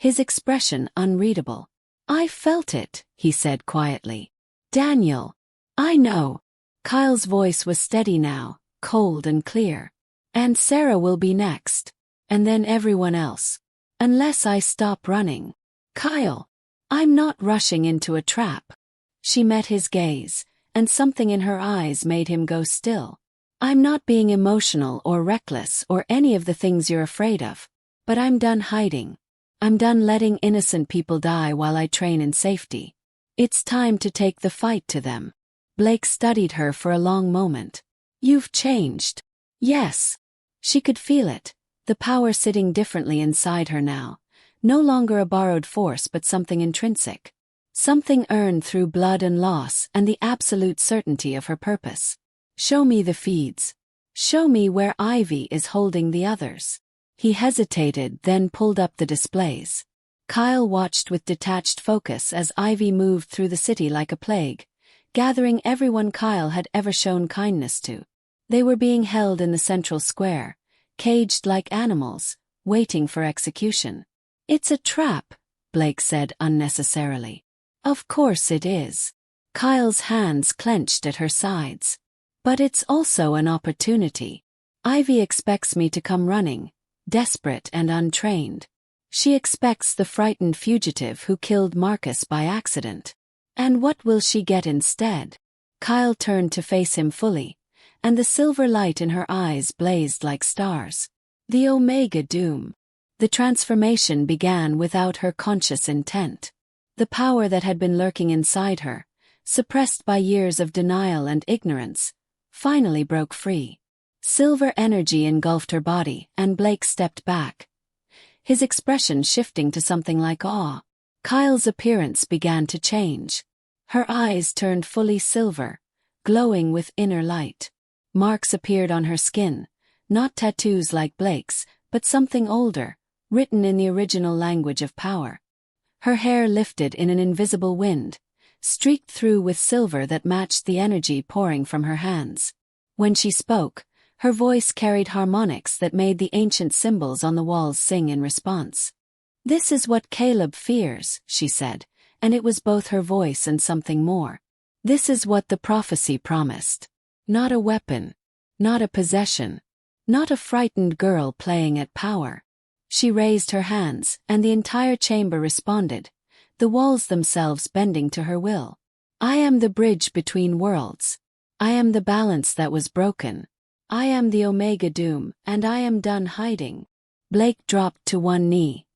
Speaker 1: his expression unreadable. I felt it, he said quietly. Daniel. I know. Kyle's voice was steady now, cold and clear. And Sarah will be next. And then everyone else. Unless I stop running. Kyle. I'm not rushing into a trap. She met his gaze, and something in her eyes made him go still. I'm not being emotional or reckless or any of the things you're afraid of. But I'm done hiding. I'm done letting innocent people die while I train in safety. It's time to take the fight to them. Blake studied her for a long moment. You've changed. Yes. She could feel it, the power sitting differently inside her now. No longer a borrowed force but something intrinsic. Something earned through blood and loss and the absolute certainty of her purpose. Show me the feeds. Show me where Ivy is holding the others. He hesitated, then pulled up the displays. Kyle watched with detached focus as Ivy moved through the city like a plague, gathering everyone Kyle had ever shown kindness to. They were being held in the central square, caged like animals, waiting for execution. It's a trap, Blake said unnecessarily. Of course it is. Kyle's hands clenched at her sides. But it's also an opportunity. Ivy expects me to come running, desperate and untrained. She expects the frightened fugitive who killed Marcus by accident. And what will she get instead? Kyle turned to face him fully, and the silver light in her eyes blazed like stars. The Omega Doom. The transformation began without her conscious intent. The power that had been lurking inside her, suppressed by years of denial and ignorance, finally broke free. Silver energy engulfed her body, and Blake stepped back, his expression shifting to something like awe. Kyle's appearance began to change. Her eyes turned fully silver, glowing with inner light. Marks appeared on her skin, not tattoos like Blake's, but something older, written in the original language of power. Her hair lifted in an invisible wind, streaked through with silver that matched the energy pouring from her hands. When she spoke, her voice carried harmonics that made the ancient symbols on the walls sing in response. This is what Caleb fears, she said, and it was both her voice and something more. This is what the prophecy promised. Not a weapon. Not a possession. Not a frightened girl playing at power. She raised her hands, and the entire chamber responded, the walls themselves bending to her will. I am the bridge between worlds. I am the balance that was broken. I am the Omega Doom, and I am done hiding. Blake dropped to one knee,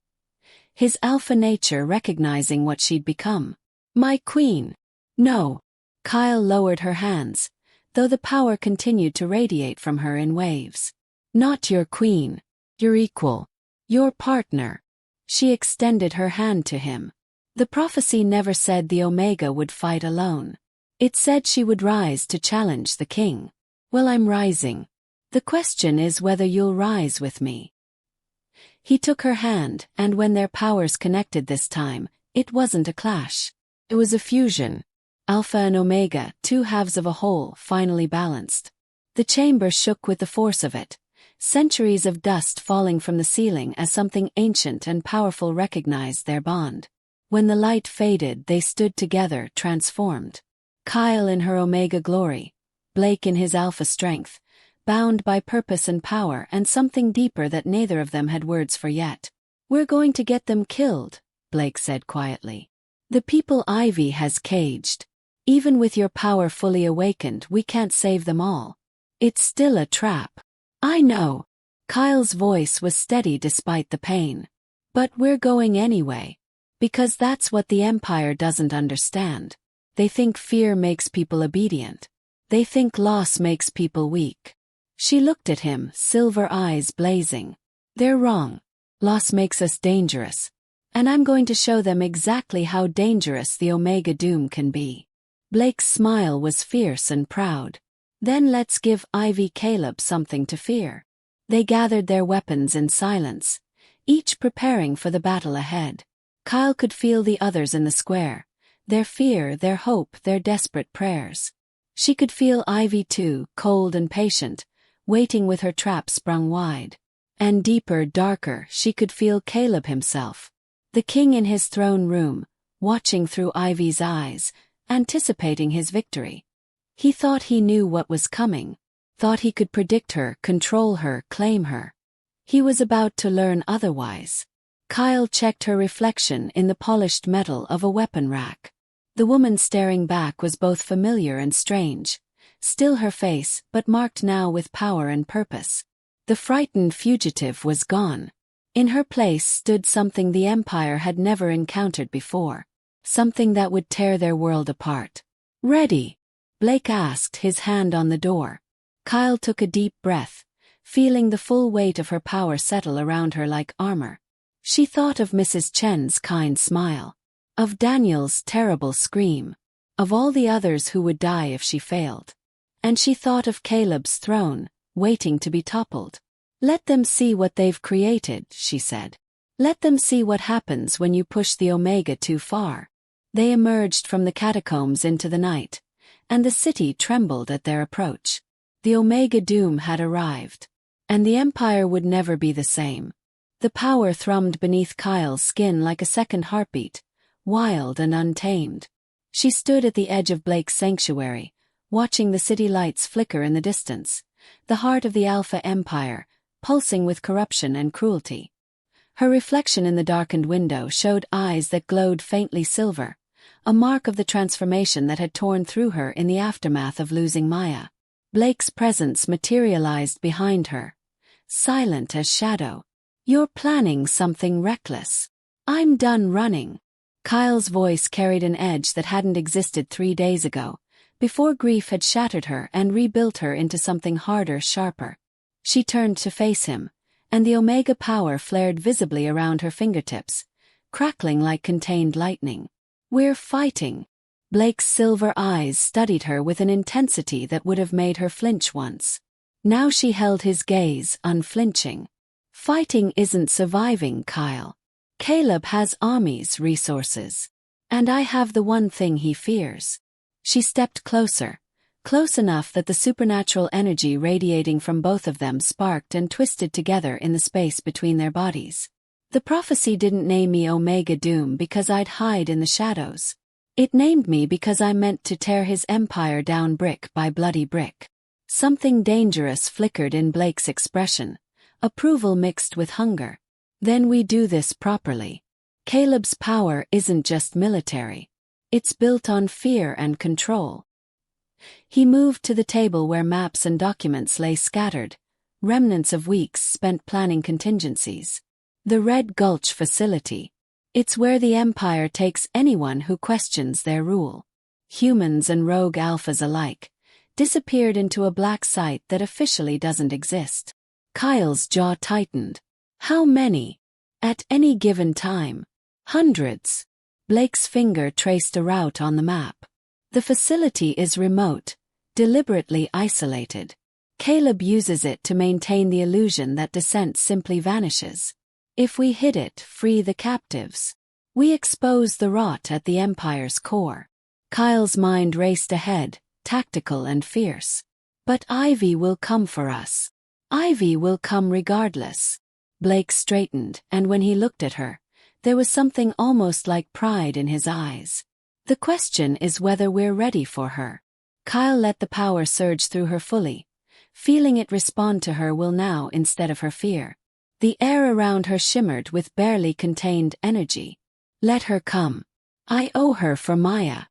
Speaker 1: his alpha nature recognizing what she'd become. My queen. No. Kyle lowered her hands, though the power continued to radiate from her in waves. Not your queen. Your equal. Your partner. She extended her hand to him. The prophecy never said the Omega would fight alone. It said she would rise to challenge the king. Well, I'm rising. The question is whether you'll rise with me. He took her hand, and when their powers connected this time, it wasn't a clash. It was a fusion. Alpha and Omega, two halves of a whole, finally balanced. The chamber shook with the force of it, centuries of dust falling from the ceiling as something ancient and powerful recognized their bond. When the light faded, they stood together, transformed. Kyle in her Omega glory, Blake in his Alpha strength, bound by purpose and power and something deeper that neither of them had words for yet. We're going to get them killed, Blake said quietly. The people Ivy has caged. Even with your power fully awakened, we can't save them all. It's still a trap. I know. Kyle's voice was steady despite the pain. But we're going anyway. Because that's what the Empire doesn't understand. They think fear makes people obedient. They think loss makes people weak. She looked at him, silver eyes blazing. They're wrong. Loss makes us dangerous. And I'm going to show them exactly how dangerous the Omega Doom can be. Blake's smile was fierce and proud. Then let's give Ivy Caleb something to fear. They gathered their weapons in silence, each preparing for the battle ahead. Kyle could feel the others in the square, their fear, their hope, their desperate prayers. She could feel Ivy too, cold and patient, waiting with her trap sprung wide. And deeper, darker, she could feel Caleb himself. The king in his throne room, watching through Ivy's eyes, anticipating his victory. He thought he knew what was coming, thought he could predict her, control her, claim her. He was about to learn otherwise. Kyle checked her reflection in the polished metal of a weapon rack. The woman staring back was both familiar and strange. Still her face, but marked now with power and purpose. The frightened fugitive was gone. In her place stood something the Empire had never encountered before. Something that would tear their world apart. "Ready?" Blake asked, his hand on the door. Kyle took a deep breath, feeling the full weight of her power settle around her like armor. She thought of Mrs. Chen's kind smile, of Daniel's terrible scream, of all the others who would die if she failed. And she thought of Caleb's throne, waiting to be toppled. "Let them see what they've created," she said. "Let them see what happens when you push the Omega too far." They emerged from the catacombs into the night, and the city trembled at their approach. The Omega doom had arrived, and the Empire would never be the same. The power thrummed beneath Kyle's skin like a second heartbeat, wild and untamed. She stood at the edge of Blake's sanctuary, watching the city lights flicker in the distance, the heart of the Alpha Empire, pulsing with corruption and cruelty. Her reflection in the darkened window showed eyes that glowed faintly silver, a mark of the transformation that had torn through her in the aftermath of losing Maya. Blake's presence materialized behind her, silent as shadow. "You're planning something reckless. I'm done running." Kyle's voice carried an edge that hadn't existed 3 days ago, before grief had shattered her and rebuilt her into something harder, sharper. She turned to face him, and the Omega power flared visibly around her fingertips, crackling like contained lightning. "We're fighting." Blake's silver eyes studied her with an intensity that would have made her flinch once. Now she held his gaze, unflinching. "Fighting isn't surviving, Kyle. Caleb has armies, resources. And I have the one thing he fears." She stepped closer, close enough that the supernatural energy radiating from both of them sparked and twisted together in the space between their bodies. "The prophecy didn't name me Omega Doom because I'd hide in the shadows. It named me because I meant to tear his empire down brick by bloody brick." Something dangerous flickered in Blake's expression, approval mixed with hunger. "Then we do this properly. Caleb's power isn't just military. It's built on fear and control." He moved to the table where maps and documents lay scattered, remnants of weeks spent planning contingencies. "The Red Gulch facility. It's where the Empire takes anyone who questions their rule." Humans and rogue alphas alike disappeared into a black site that officially doesn't exist. Kyle's jaw tightened. "How many? At any given time?" "Hundreds." Blake's finger traced a route on the map. "The facility is remote, deliberately isolated. Caleb uses it to maintain the illusion that dissent simply vanishes. If we hit it, free the captives. We expose the rot at the Empire's core." Kyle's mind raced ahead, tactical and fierce. "But Ivy will come for us. Ivy will come regardless." Blake straightened, and when he looked at her, there was something almost like pride in his eyes. "The question is whether we're ready for her." Kyle let the power surge through her fully, feeling it respond to her will now instead of her fear. The air around her shimmered with barely contained energy. "Let her come. I owe her for Maya."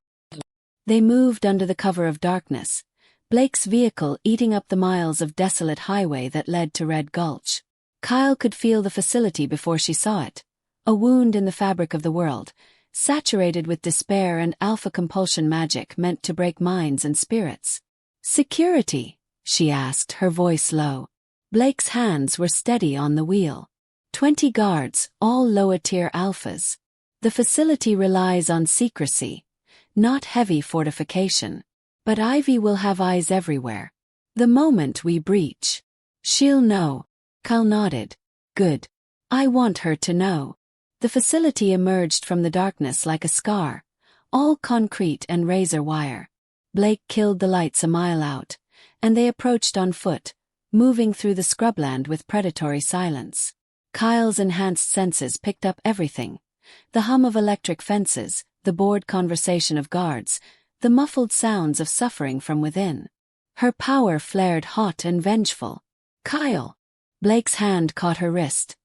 Speaker 1: They moved under the cover of darkness, Blake's vehicle eating up the miles of desolate highway that led to Red Gulch. Kyle could feel the facility before she saw it, a wound in the fabric of the world, saturated with despair and alpha compulsion magic meant to break minds and spirits. "Security?" she asked, her voice low. Blake's hands were steady on the wheel. 20 guards, all lower-tier alphas. "The facility relies on secrecy, not heavy fortification. But Ivy will have eyes everywhere. The moment we breach, she'll know." Kyle nodded. "Good. I want her to know." The facility emerged from the darkness like a scar, all concrete and razor wire. Blake killed the lights a mile out, and they approached on foot, moving through the scrubland with predatory silence. Kyle's enhanced senses picked up everything: the hum of electric fences, the bored conversation of guards, the muffled sounds of suffering from within. Her power flared hot and vengeful. "Kyle!" Blake's hand caught her wrist.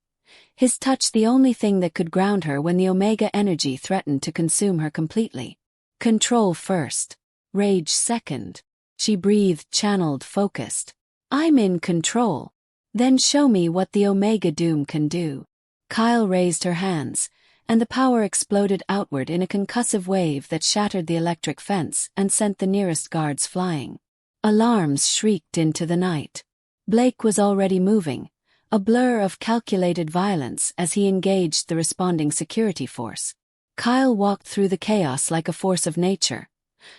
Speaker 1: his touch the only thing that could ground her when the Omega energy threatened to consume her completely. Control first. Rage second. She breathed, channeled, focused. I'm in control. Then show me what the Omega Doom can do. Kyle raised her hands, and the power exploded outward in a concussive wave that shattered the electric fence and sent the nearest guards flying. Alarms shrieked into the night. Blake was already moving, a blur of calculated violence as he engaged the responding security force. Kyle walked through the chaos like a force of nature,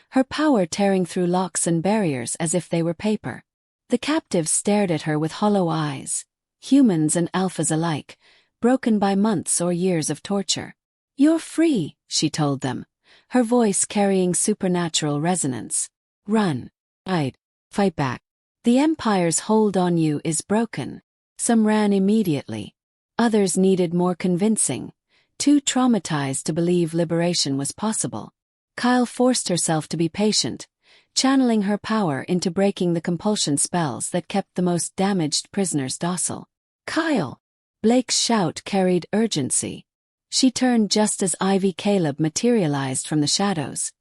Speaker 1: her power tearing through locks and barriers as if they were paper. The captives stared at her with hollow eyes, humans and alphas alike, broken by months or years of torture. You're free, she told them, her voice carrying supernatural resonance. Run. Fight back. The Empire's hold on you is broken. Some ran immediately. Others needed more convincing, too traumatized to believe liberation was possible. Kyle forced herself to be patient, channeling her power into breaking the compulsion spells that kept the most damaged prisoners docile. Kyle! Blake's shout carried urgency. She turned just as Caleb materialized from the shadows,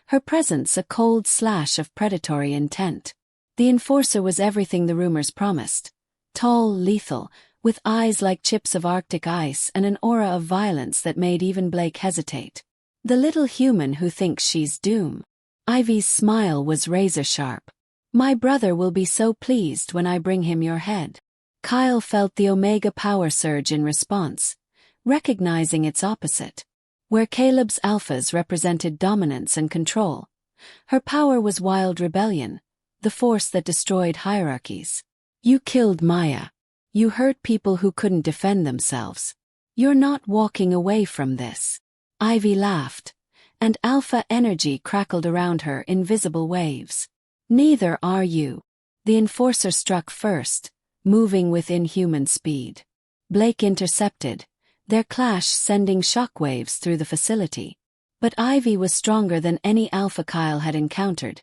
Speaker 1: her presence a cold slash of predatory intent. The enforcer was everything the rumors promised. Tall, lethal, with eyes like chips of Arctic ice and an aura of violence that made even Blake hesitate. The little human who thinks she's doom. Ivy's smile was razor-sharp. My brother will be so pleased when I bring him your head. Kyle felt the Omega power surge in response, recognizing its opposite. Where Caleb's alphas represented dominance and control, her power was wild rebellion, the force that destroyed hierarchies. You killed Maya. You hurt people who couldn't defend themselves. You're not walking away from this. Ivy laughed, and alpha energy crackled around her in visible waves. Neither are you. The enforcer struck first, moving with inhuman speed. Blake intercepted, their clash sending shockwaves through the facility. But Ivy was stronger than any alpha Kyle had encountered,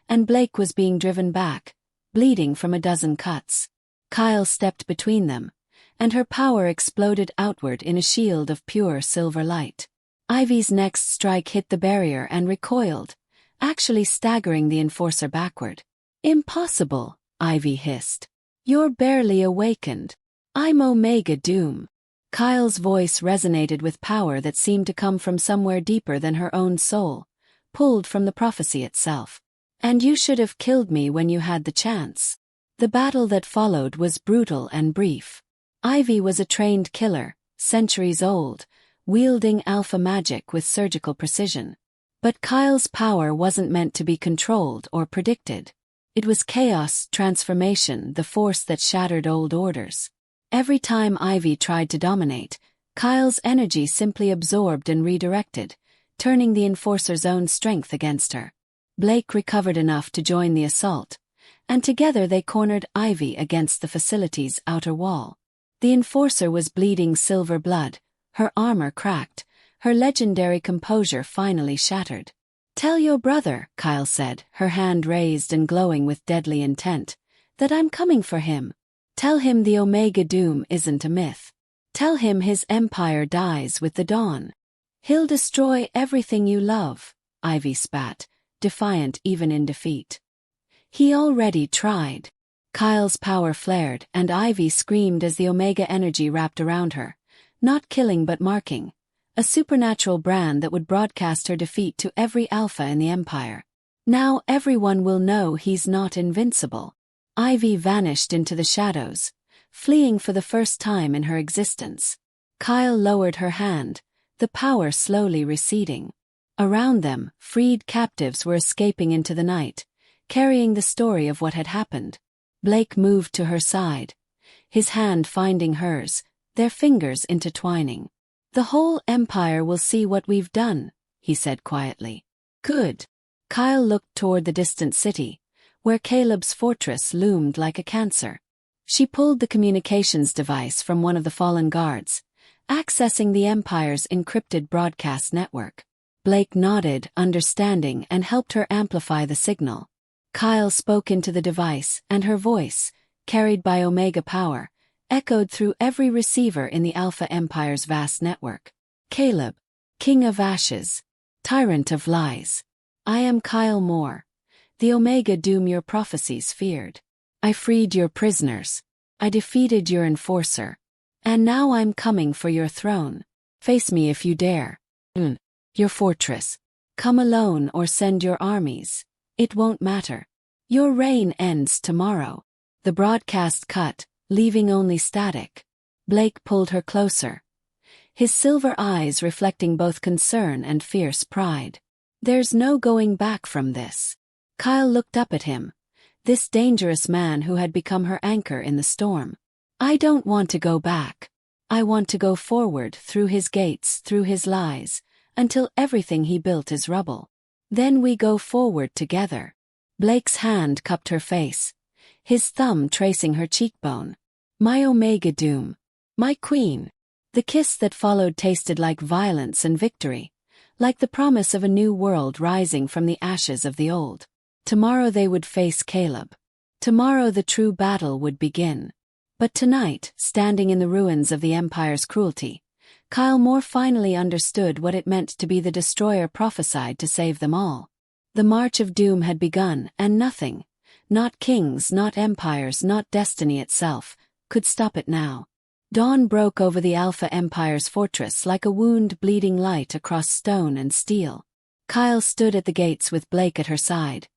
Speaker 1: and Blake was being driven back, bleeding from a dozen cuts. Kyle stepped between them, and her power exploded outward in a shield of pure silver light. Ivy's next strike hit the barrier and recoiled, actually staggering the enforcer backward. Impossible, Ivy hissed. You're barely awakened. I'm Omega Doom. Kyle's voice resonated with power that seemed to come from somewhere deeper than her own soul, pulled from the prophecy itself. And you should have killed me when you had the chance. The battle that followed was brutal and brief. Ivy was a trained killer, centuries old, wielding alpha magic with surgical precision. But Kyle's power wasn't meant to be controlled or predicted. It was chaos, transformation, the force that shattered old orders. Every time Ivy tried to dominate, Kyle's energy simply absorbed and redirected, turning the enforcer's own strength against her. Blake recovered enough to join the assault, and together they cornered Ivy against the facility's outer wall. The enforcer was bleeding silver blood, her armor cracked, her legendary composure finally shattered. Tell your brother, Kyle said, her hand raised and glowing with deadly intent, that I'm coming for him. Tell him the Omega Doom isn't a myth. Tell him his empire dies with the dawn. He'll destroy everything you love, Ivy spat, defiant even in defeat. He already tried. Kyle's power flared and Ivy screamed as the Omega energy wrapped around her, not killing but marking, a supernatural brand that would broadcast her defeat to every alpha in the Empire. Now everyone will know he's not invincible. Ivy vanished into the shadows, fleeing for the first time in her existence. Kyle lowered her hand, the power slowly receding. Around them, freed captives were escaping into the night, carrying the story of what had happened. Blake moved to her side, his hand finding hers, their fingers intertwining. The whole Empire will see what we've done, he said quietly. Good. Kyle looked toward the distant city, where Caleb's fortress loomed like a cancer. She pulled the communications device from one of the fallen guards, accessing the Empire's encrypted broadcast network. Blake nodded, understanding, and helped her amplify the signal. Kyle spoke into the device, and her voice, carried by Omega power, echoed through every receiver in the Alpha Empire's vast network. Caleb, King of Ashes, Tyrant of Lies. I am Kyle Moore, the Omega Doom your prophecies feared. I freed your prisoners. I defeated your enforcer. And now I'm coming for your throne. Face me if you dare. Your fortress. Come alone or send your armies. It won't matter. Your reign ends tomorrow. The broadcast cut, leaving only static. Blake pulled her closer, his silver eyes reflecting both concern and fierce pride. There's no going back from this. Kyle looked up at him, this dangerous man who had become her anchor in the storm. I don't want to go back. I want to go forward through his gates, through his lies, until everything he built is rubble. Then we go forward together. Blake's hand cupped her face, his thumb tracing her cheekbone. My Omega Doom. My queen. The kiss that followed tasted like violence and victory, like the promise of a new world rising from the ashes of the old. Tomorrow they would face Caleb. Tomorrow the true battle would begin. But tonight, standing in the ruins of the Empire's cruelty, Kyle Moore finally understood what it meant to be the destroyer prophesied to save them all. The march of doom had begun, and nothing, not kings, not empires, not destiny itself, could stop it now. Dawn broke over the Alpha Empire's fortress like a wound bleeding light across stone and steel. Kyle stood at the gates with Blake at her side,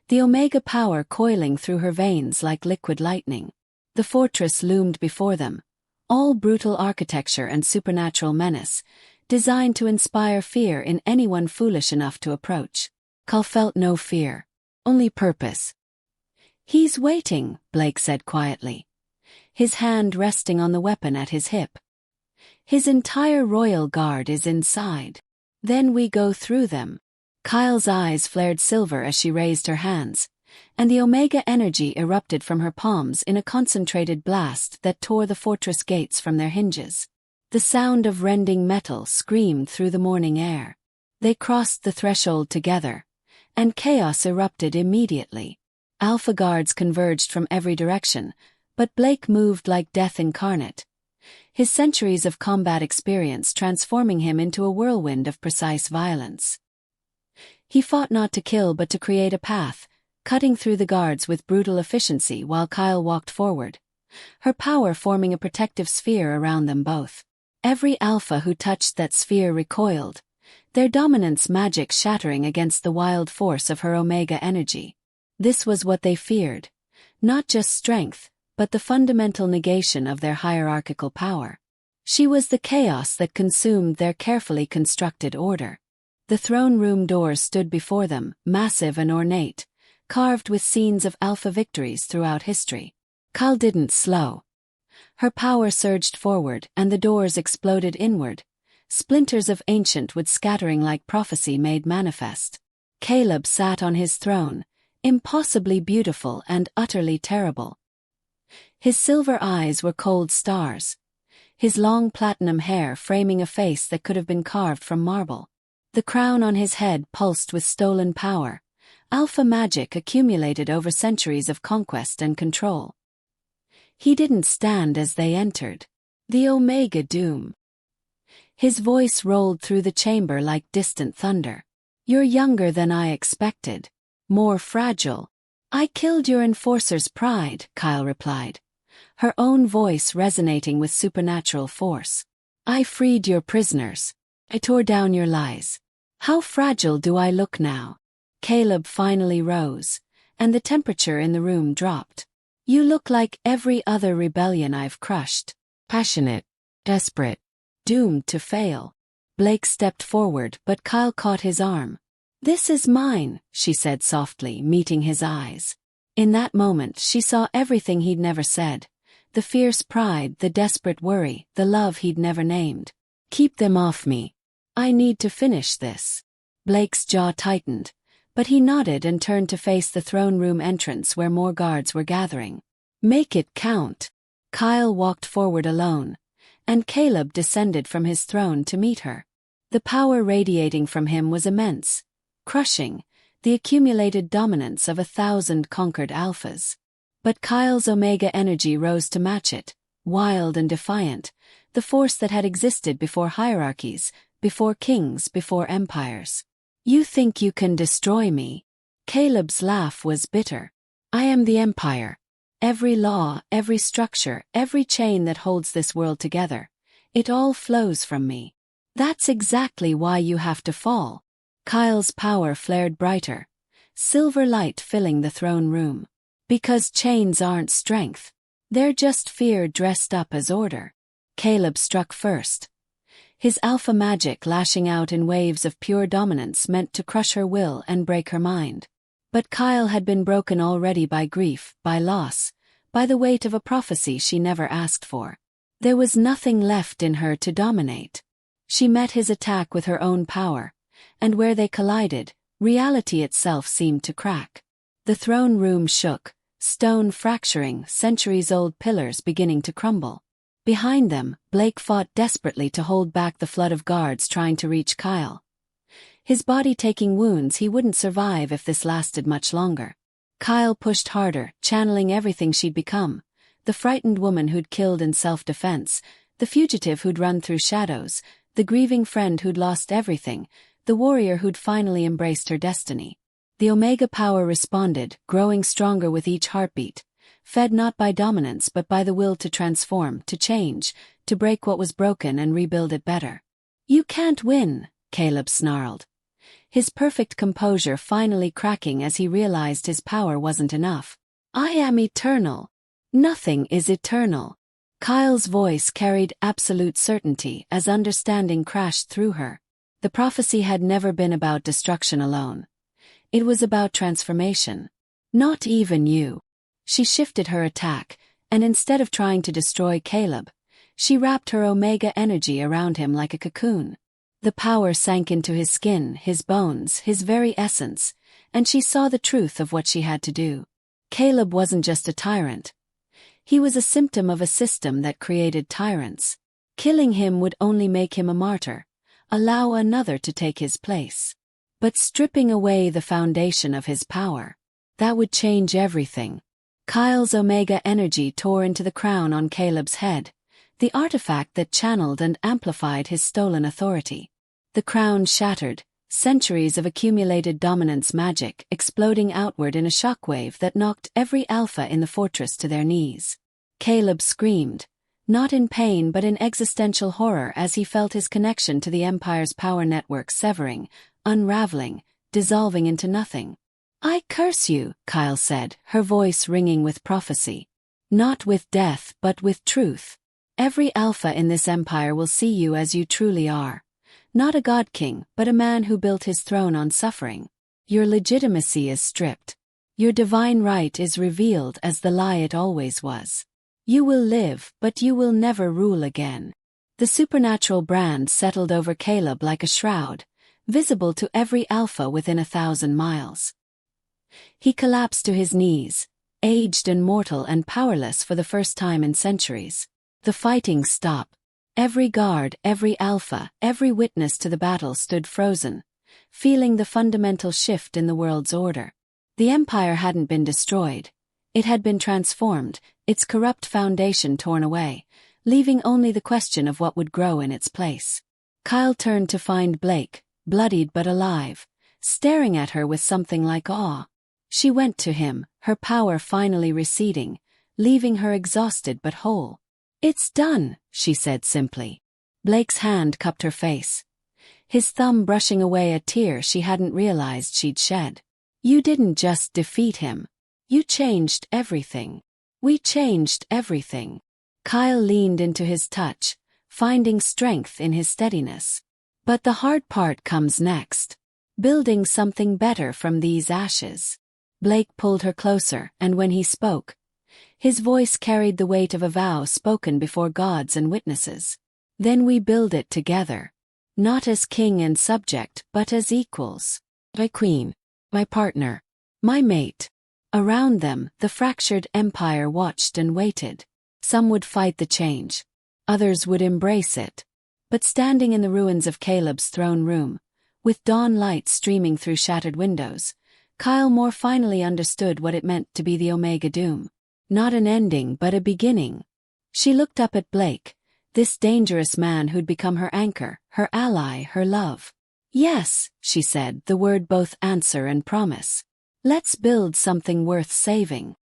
Speaker 1: the Omega power coiling through her veins like liquid lightning. The fortress loomed before them, all brutal architecture and supernatural menace, designed to inspire fear in anyone foolish enough to approach. Kyle felt no fear, only purpose. He's waiting, Blake said quietly, his hand resting on the weapon at his hip. His entire royal guard is inside. Then we go through them. Kyle's eyes flared silver as she raised her hands, and the Omega energy erupted from her palms in a concentrated blast that tore the fortress gates from their hinges. The sound of rending metal screamed through the morning air. They crossed the threshold together, and chaos erupted immediately. Alpha guards converged from every direction, but Blake moved like death incarnate, his centuries of combat experience transforming him into a whirlwind of precise violence. He fought not to kill but to create a path, cutting through the guards with brutal efficiency while Kyle walked forward, her power forming a protective sphere around them both. Every Alpha who touched that sphere recoiled, their dominance magic shattering against the wild force of her Omega energy. This was what they feared, not just strength, but the fundamental negation of their hierarchical power. She was the chaos that consumed their carefully constructed order. The throne room doors stood before them, massive and ornate, carved with scenes of Alpha victories throughout history. Kyle didn't slow. Her power surged forward and the doors exploded inward, splinters of ancient wood scattering like prophecy made manifest. Caleb sat on his throne, impossibly beautiful and utterly terrible. His silver eyes were cold stars, his long platinum hair framing a face that could have been carved from marble. The crown on his head pulsed with stolen power, Alpha magic accumulated over centuries of conquest and control. He didn't stand as they entered. The Omega Doom. His voice rolled through the chamber like distant thunder. You're younger than I expected. More fragile. I killed your enforcer's pride, Kyle replied, her own voice resonating with supernatural force. I freed your prisoners. I tore down your lies. How fragile do I look now? Caleb finally rose, and the temperature in the room dropped. You look like every other rebellion I've crushed. Passionate, desperate, doomed to fail. Blake stepped forward, but Kyle caught his arm. This is mine, she said softly, meeting his eyes. In that moment she saw everything he'd never said. The fierce pride, the desperate worry, the love he'd never named. Keep them off me. I need to finish this. Blake's jaw tightened, but he nodded and turned to face the throne room entrance where more guards were gathering. Make it count. Kyle walked forward alone, and Caleb descended from his throne to meet her. The power radiating from him was immense, crushing, the accumulated dominance of 1,000 conquered alphas. But Kyle's Omega energy rose to match it, wild and defiant, the force that had existed before hierarchies, before kings, before empires. You think you can destroy me? Caleb's laugh was bitter. I am the empire. Every law, every structure, every chain that holds this world together, it all flows from me. That's exactly why you have to fall. Kyle's power flared brighter, silver light filling the throne room. Because chains aren't strength. They're just fear dressed up as order. Caleb struck first. His alpha magic lashing out in waves of pure dominance meant to crush her will and break her mind. But Kyle had been broken already by grief, by loss, by the weight of a prophecy she never asked for. There was nothing left in her to dominate. She met his attack with her own power, and where they collided, reality itself seemed to crack. The throne room shook, stone fracturing, centuries-old pillars beginning to crumble. Behind them, Blake fought desperately to hold back the flood of guards trying to reach Kyle. His body taking wounds he wouldn't survive if this lasted much longer. Kyle pushed harder, channeling everything she'd become. The frightened woman who'd killed in self-defense, the fugitive who'd run through shadows, the grieving friend who'd lost everything, the warrior who'd finally embraced her destiny. The Omega power responded, growing stronger with each heartbeat, fed not by dominance but by the will to transform, to change, to break what was broken and rebuild it better. You can't win, Caleb snarled, his perfect composure finally cracking as he realized his power wasn't enough. I am eternal. Nothing is eternal. Kyle's voice carried absolute certainty as understanding crashed through her. The prophecy had never been about destruction alone. It was about transformation. Not even you. She shifted her attack, and instead of trying to destroy Caleb, she wrapped her Omega energy around him like a cocoon. The power sank into his skin, his bones, his very essence, and she saw the truth of what she had to do. Caleb wasn't just a tyrant. He was a symptom of a system that created tyrants. Killing him would only make him a martyr, allow another to take his place. But stripping away the foundation of his power, that would change everything. Kyle's Omega energy tore into the crown on Caleb's head, the artifact that channeled and amplified his stolen authority. The crown shattered, centuries of accumulated dominance magic exploding outward in a shockwave that knocked every alpha in the fortress to their knees. Caleb screamed, not in pain but in existential horror as he felt his connection to the Empire's power network severing, unraveling, dissolving into nothing. I curse you, Kyle said, her voice ringing with prophecy. Not with death but with truth. Every alpha in this empire will see you as you truly are. Not a god king, but a man who built his throne on suffering. Your legitimacy is stripped. Your divine right is revealed as the lie it always was. You will live, but you will never rule again. The supernatural brand settled over Caleb like a shroud, visible to every alpha within 1,000 miles. He collapsed to his knees, aged and mortal and powerless for the first time in centuries. The fighting stopped. Every guard, every alpha, every witness to the battle stood frozen, feeling the fundamental shift in the world's order. The empire hadn't been destroyed. It had been transformed, its corrupt foundation torn away, leaving only the question of what would grow in its place. Kyle turned to find Blake, bloodied but alive, staring at her with something like awe. She went to him, her power finally receding, leaving her exhausted but whole. It's done, she said simply. Blake's hand cupped her face, his thumb brushing away a tear she hadn't realized she'd shed. You didn't just defeat him. You changed everything. We changed everything. Kyle leaned into his touch, finding strength in his steadiness. But the hard part comes next. Building something better from these ashes. Blake pulled her closer, and when he spoke, his voice carried the weight of a vow spoken before gods and witnesses. Then we build it together. Not as king and subject, but as equals. My queen. My partner. My mate. Around them, the fractured empire watched and waited. Some would fight the change. Others would embrace it. But standing in the ruins of Caleb's throne room, with dawn light streaming through shattered windows, Kyle more finally understood what it meant to be the Omega Doom. Not an ending but a beginning. She looked up at Blake, this dangerous man who'd become her anchor, her ally, her love. Yes, she said, the word both answer and promise. Let's build something worth saving.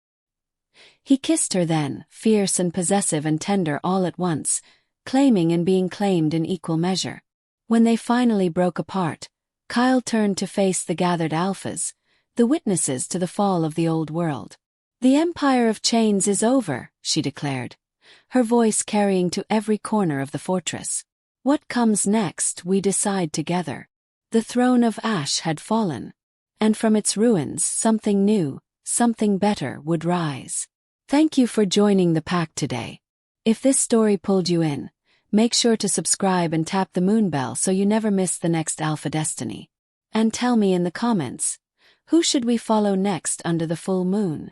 Speaker 1: He kissed her then, fierce and possessive and tender all at once, claiming and being claimed in equal measure. When they finally broke apart, Kyle turned to face the gathered alphas, the witnesses to the fall of the old world. The empire of chains is over, she declared, her voice carrying to every corner of the fortress. What comes next we decide together. The throne of ash had fallen, and from its ruins something new, something better would rise. Thank you for joining the pack today. If this story pulled you in, make sure to subscribe and tap the moon bell so you never miss the next Alpha Destiny. And tell me in the comments, who should we follow next under the full moon?